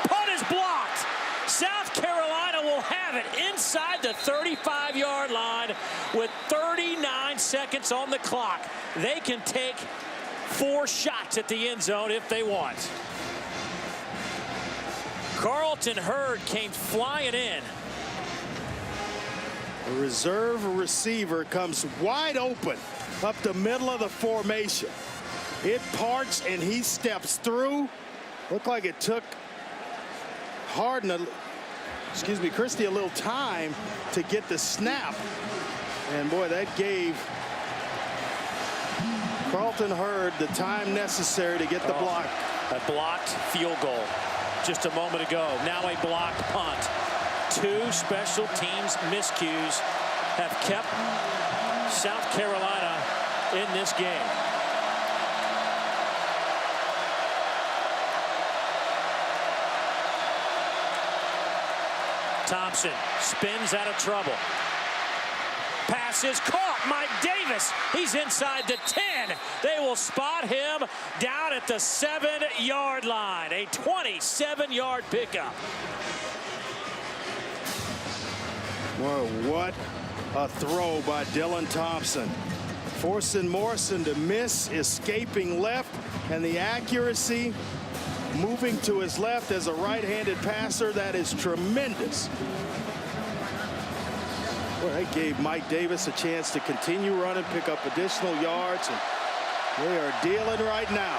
S1: Punt is blocked. South Carolina will have it inside the 35-yard line with 39 seconds on the clock. They can take 4 shots at the end zone if they want. Carlton Hurd came flying in.
S2: The reserve receiver comes wide open up the middle of the formation. It parts and he steps through. Looked like it took Christie a little time to get the snap. And boy, that gave Carlton Hurd the time necessary to get the block.
S1: A blocked field goal just a moment ago. Now a blocked punt. 2 special teams miscues have kept South Carolina in this game. Thompson spins out of trouble. Pass is caught. Mike Davis. He's inside the 10. They will spot him down at the 7-yard line. A 27-yard pickup.
S2: Well, what a throw by Dylan Thompson. Forcing Morrison to miss, escaping left, and the accuracy moving to his left as a right-handed passer. That is tremendous. Well, that gave Mike Davis a chance to continue running, pick up additional yards, and they are dealing right now.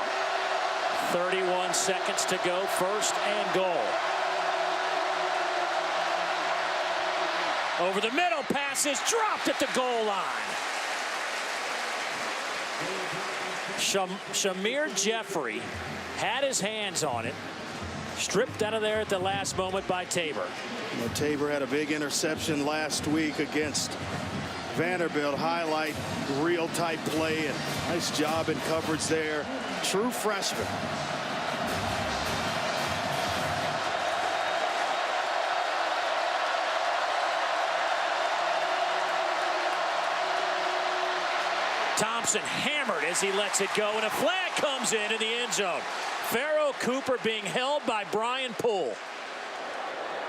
S1: 31 seconds to go, 1st and goal. Over the middle, pass is dropped at the goal line. Shamir Jeffrey had his hands on it, stripped out of there at the last moment by Tabor.
S2: You know, Tabor had a big interception last week against Vanderbilt. Highlight real tight play, and nice job in coverage there. True freshman.
S1: Thompson hammered as he lets it go, and a flag comes in the end zone. Pharoah Cooper being held by Brian Poole.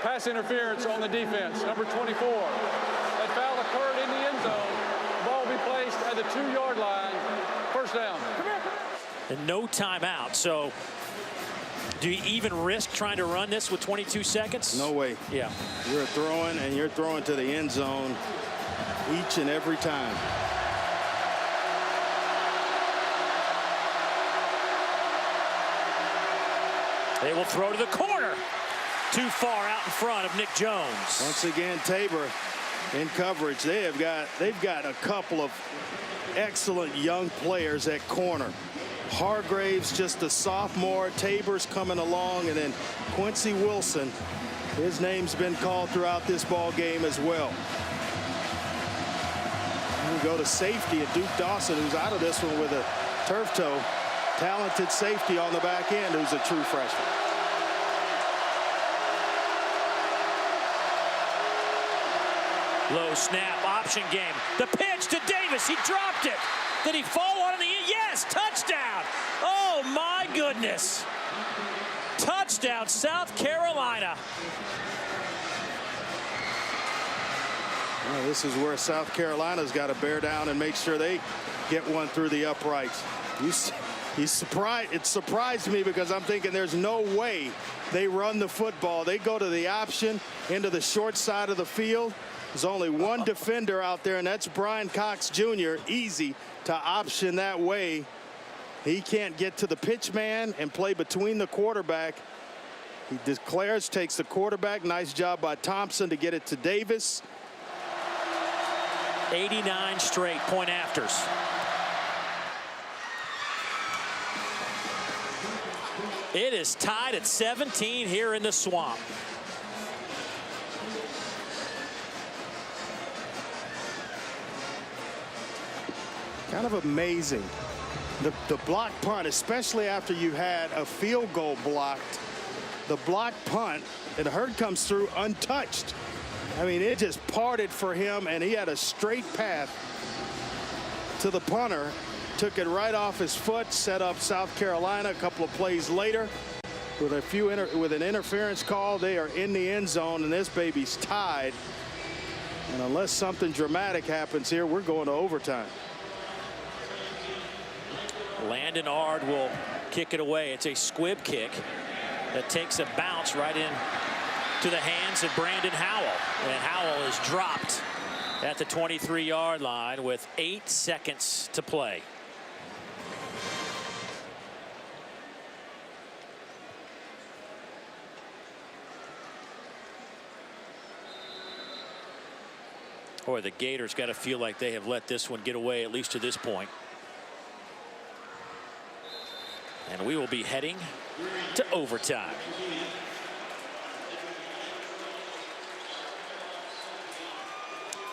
S4: Pass interference on the defense, number 24. That foul occurred in the end zone. The ball will be placed at the 2-yard line. 1st down.
S1: And no timeout. So do you even risk trying to run this with 22 seconds?
S2: No way.
S1: Yeah.
S2: You're throwing, and you're throwing to the end zone each and every time.
S1: They will throw to the corner. Too far out in front of Nick Jones.
S2: Once again, Tabor in coverage. They've got a couple of excellent young players at corner. Hargraves, just a sophomore. Tabor's coming along, and then Quincy Wilson. His name's been called throughout this ball game as well. We go to safety at Duke Dawson, who's out of this one with a turf toe. Talented safety on the back end, who's a true freshman.
S1: Low snap, option game. The pitch to Davis. He dropped it. Did he fall on the end? Yes, touchdown. Oh, my goodness. Touchdown, South Carolina.
S2: Well, this is where South Carolina's got to bear down and make sure they get one through the uprights. It surprised me because I'm thinking there's no way they run the football. They go to the option into the short side of the field. There's only one defender out there, and that's Brian Cox Jr. Easy to option that way. He can't get to the pitch man and play between the quarterback. He declares, takes the quarterback. Nice job by Thompson to get it to Davis.
S1: 89 straight point afters. It is tied at 17 here in the Swamp.
S2: Kind of amazing. The block punt, especially after you had a field goal blocked. The block punt, and Hurd comes through untouched. I mean, it just parted for him, and he had a straight path to the punter. Took it right off his foot, set up South Carolina. A couple of plays later, with an interference call, they are in the end zone, and this baby's tied. And unless something dramatic happens here, we're going to overtime.
S1: Landon Ard will kick it away. It's a squib kick that takes a bounce right in to the hands of Brandon Howell. And Howell is dropped at the 23-yard line with 8 seconds to play. Boy, the Gators got to feel like they have let this one get away, at least to this point. And we will be heading to overtime.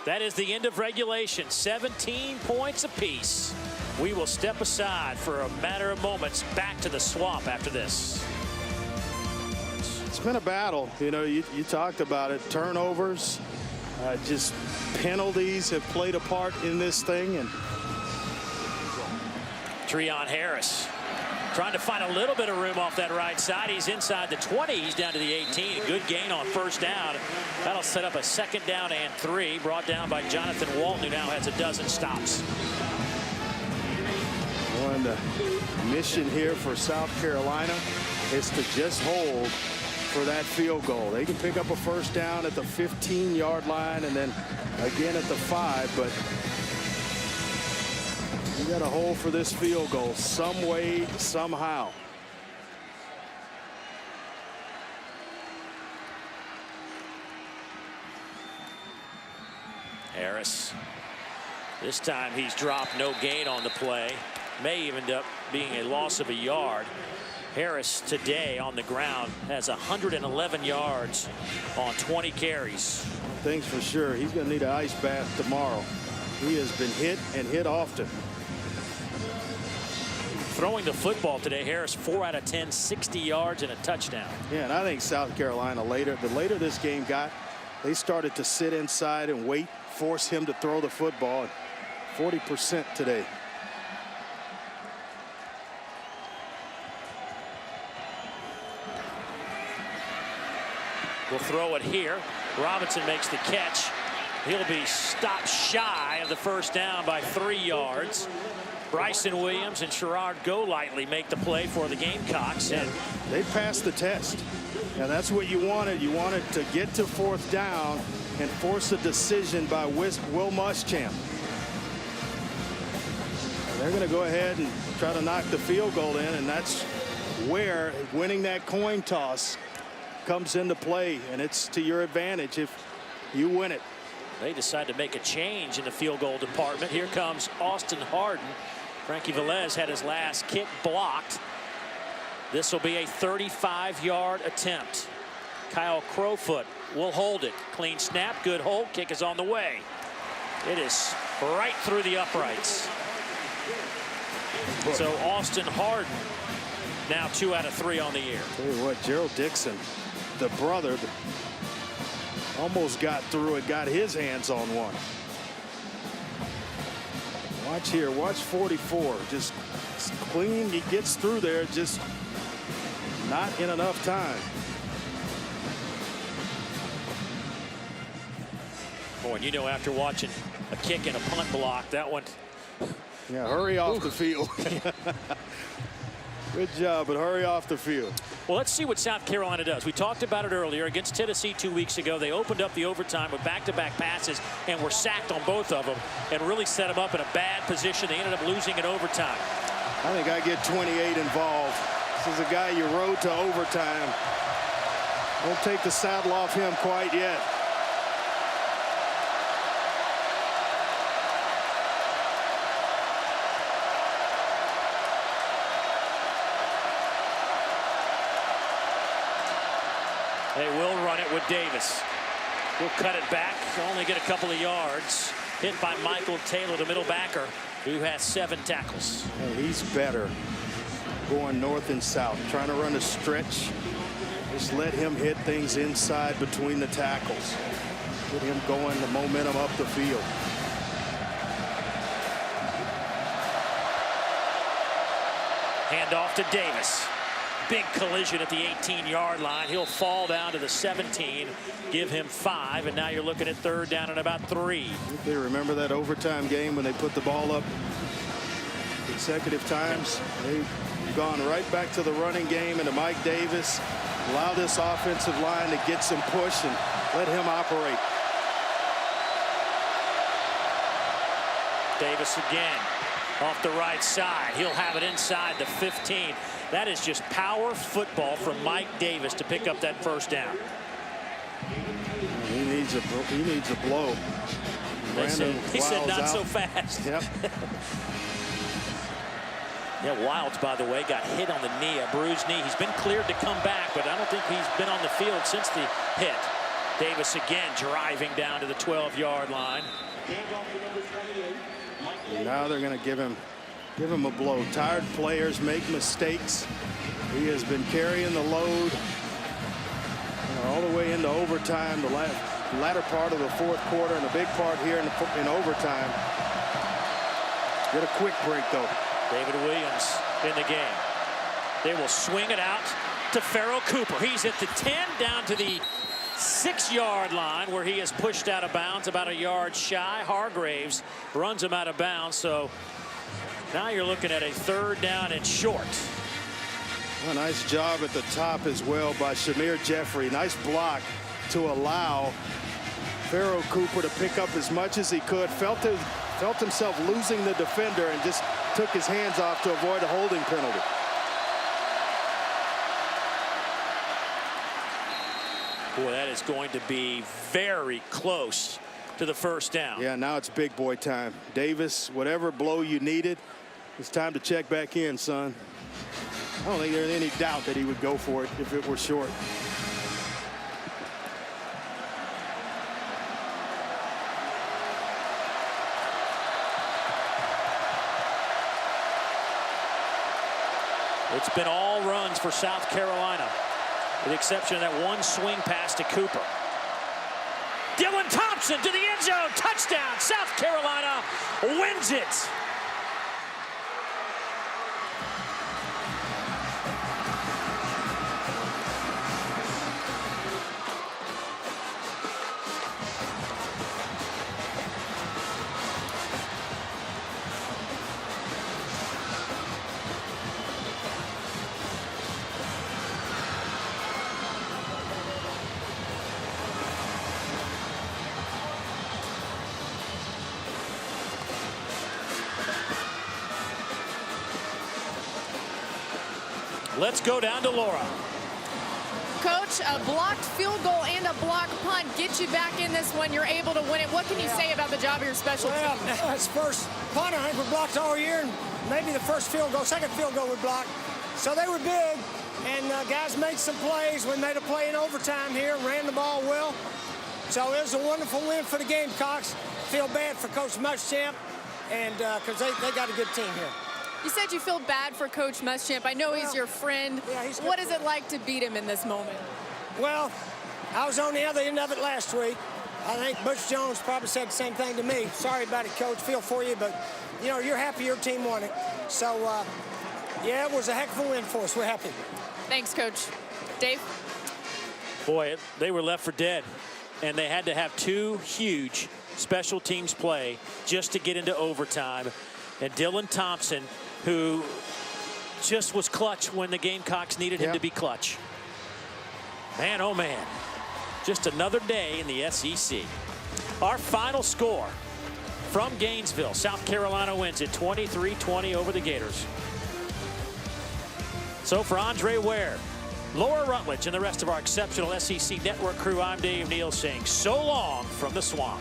S1: That is the end of regulation. 17 points apiece. We will step aside for a matter of moments. Back to the Swamp after this.
S2: It's been a battle. You know, you talked about it. Turnovers, just penalties have played a part in this thing. And
S1: Treion Harris trying to find a little bit of room off that right side. He's inside the 20. He's down to the 18. A good gain on first down. That'll set up a 2nd down and 3. Brought down by Jonathan Walton, who now has a dozen stops.
S2: Well, the mission here for South Carolina is to just hold for that field goal. They can pick up a first down at the 15-yard line and then again at the 5, but you got to hold for this field goal some way, somehow.
S1: Harris. This time he's dropped, no gain on the play. May even end up being a loss of a yard. Harris today on the ground has 111 yards on 20 carries.
S2: Things for sure. He's going to need an ice bath tomorrow. He has been hit and hit often.
S1: Throwing the football today, Harris 4 out of 10, 60 yards and a touchdown.
S2: Yeah, and I think South Carolina the later this game got, they started to sit inside and wait, force him to throw the football. 40% today.
S1: We'll throw it here. Robinson makes the catch. He'll be stopped shy of the first down by 3 yards. Bryson Williams and Sherrard Golightly make the play for the Gamecocks.
S2: And they passed the test. And that's what you wanted. You wanted to get to 4th down and force a decision by Will Muschamp. They're going to go ahead and try to knock the field goal in, and that's where winning that coin toss comes into play, and it's to your advantage if you win it.
S1: They decide to make a change in the field goal department. Here comes Austin Harden. Frankie Velez had his last kick blocked. This will be a 35-yard attempt. Kyle Crowfoot will hold it. Clean snap, good hold. Kick is on the way. It is right through the uprights. So Austin Harden now 2 out of 3 on the year.
S2: Tell you what, Gerald Dixon, the brother, almost got through it, got his hands on one. Watch here, watch 44. Just clean, he gets through there, just Not in enough time.
S1: Boy, you know, after watching a kick and a punt block, that one.
S2: Yeah, hurry off the field. Good job, but hurry off the field.
S1: Well, let's see what South Carolina does. We talked about it earlier against Tennessee 2 weeks ago. They opened up the overtime with back-to-back passes and were sacked on both of them and really set them up in a bad position. They ended up losing in overtime.
S2: I think I get 28 involved. This is a guy you rode to overtime. Don't take the saddle off him quite yet.
S1: They will run it with Davis. He'll cut it back. He'll only get a couple of yards. Hit by Michael Taylor, the middle backer, who has 7 tackles.
S2: And he's better going north and south, trying to run a stretch. Just let him hit things inside between the tackles. Get him going, the momentum up the field.
S1: Hand off to Davis. Big collision at the 18-yard line. He'll fall down to the 17, give him 5, and now you're looking at 3rd down and about 3.
S2: If they remember that overtime game when they put the ball up consecutive times, they've gone right back to the running game and to Mike Davis. Allow this offensive line to get some push and let him operate.
S1: Davis again off the right side. He'll have it inside the 15. That is just power football from Mike Davis to pick up that 1st down.
S2: He needs a blow.
S1: He said not so fast.
S2: Yep.
S1: Yeah, Wilds, by the way, got hit on the knee, a bruised knee. He's been cleared to come back, but I don't think he's been on the field since the hit. Davis again driving down to the 12-yard line.
S2: Now they're going to give him a blow. Tired players make mistakes. He has been carrying the load all the way into overtime, the latter part of the 4th quarter, and a big part here in overtime. Get a quick break, though.
S1: David Williams in the game. They will swing it out to Pharoah Cooper. He's at the 10, down to the 6-yard line, where he is pushed out of bounds, about a yard shy. Hargraves runs him out of bounds, so now you're looking at a 3rd down and short.
S2: A nice job at the top as well by Shamir Jeffrey. Nice block to allow Pharoah Cooper to pick up as much as he could. Felt himself losing the defender and just took his hands off to avoid a holding penalty.
S1: Boy, that is going to be very close to the 1st down.
S2: Yeah, now it's big boy time. Davis, whatever blow you needed, it's time to check back in, son. I don't think there's any doubt that he would go for it if it were short.
S1: It's been all runs for South Carolina, with the exception of that one swing pass to Cooper. Dylan Thompson to the end zone. Touchdown. South Carolina wins it. Let's go down to Laura.
S3: Coach, a blocked field goal and a blocked punt get you back in this one. You're able to win it. What can you say about the job of your special teams?
S5: That's first punt, I think, we blocked all year, and maybe the first field goal, second field goal we blocked. So they were big, and guys made some plays. We made a play in overtime here, ran the ball well. So it was a wonderful win for the Gamecocks. Feel bad for Coach Muschamp, and because they got a good team here.
S3: You said you feel bad for Coach Muschamp. I know he's your friend.
S5: Yeah, he's good.
S3: What is it like to beat him in this moment?
S5: Well, I was on the other end of it last week. I think Butch Jones probably said the same thing to me. Sorry about it, Coach. Feel for you, but, you know, you're happy your team won it. So, Yeah, it was a heck of a win for us. We're happy.
S3: Thanks, Coach. Dave?
S1: Boy, they were left for dead, and they had to have 2 huge special teams play just to get into overtime. And Dylan Thompson, who just was clutch when the Gamecocks needed him to be clutch. Man, oh man, just another day in the SEC. Our final score from Gainesville, South Carolina wins it 23-20 over the Gators. So for Andre Ware, Laura Rutledge, and the rest of our exceptional SEC Network crew, I'm Dave Neal saying so long from the Swamp.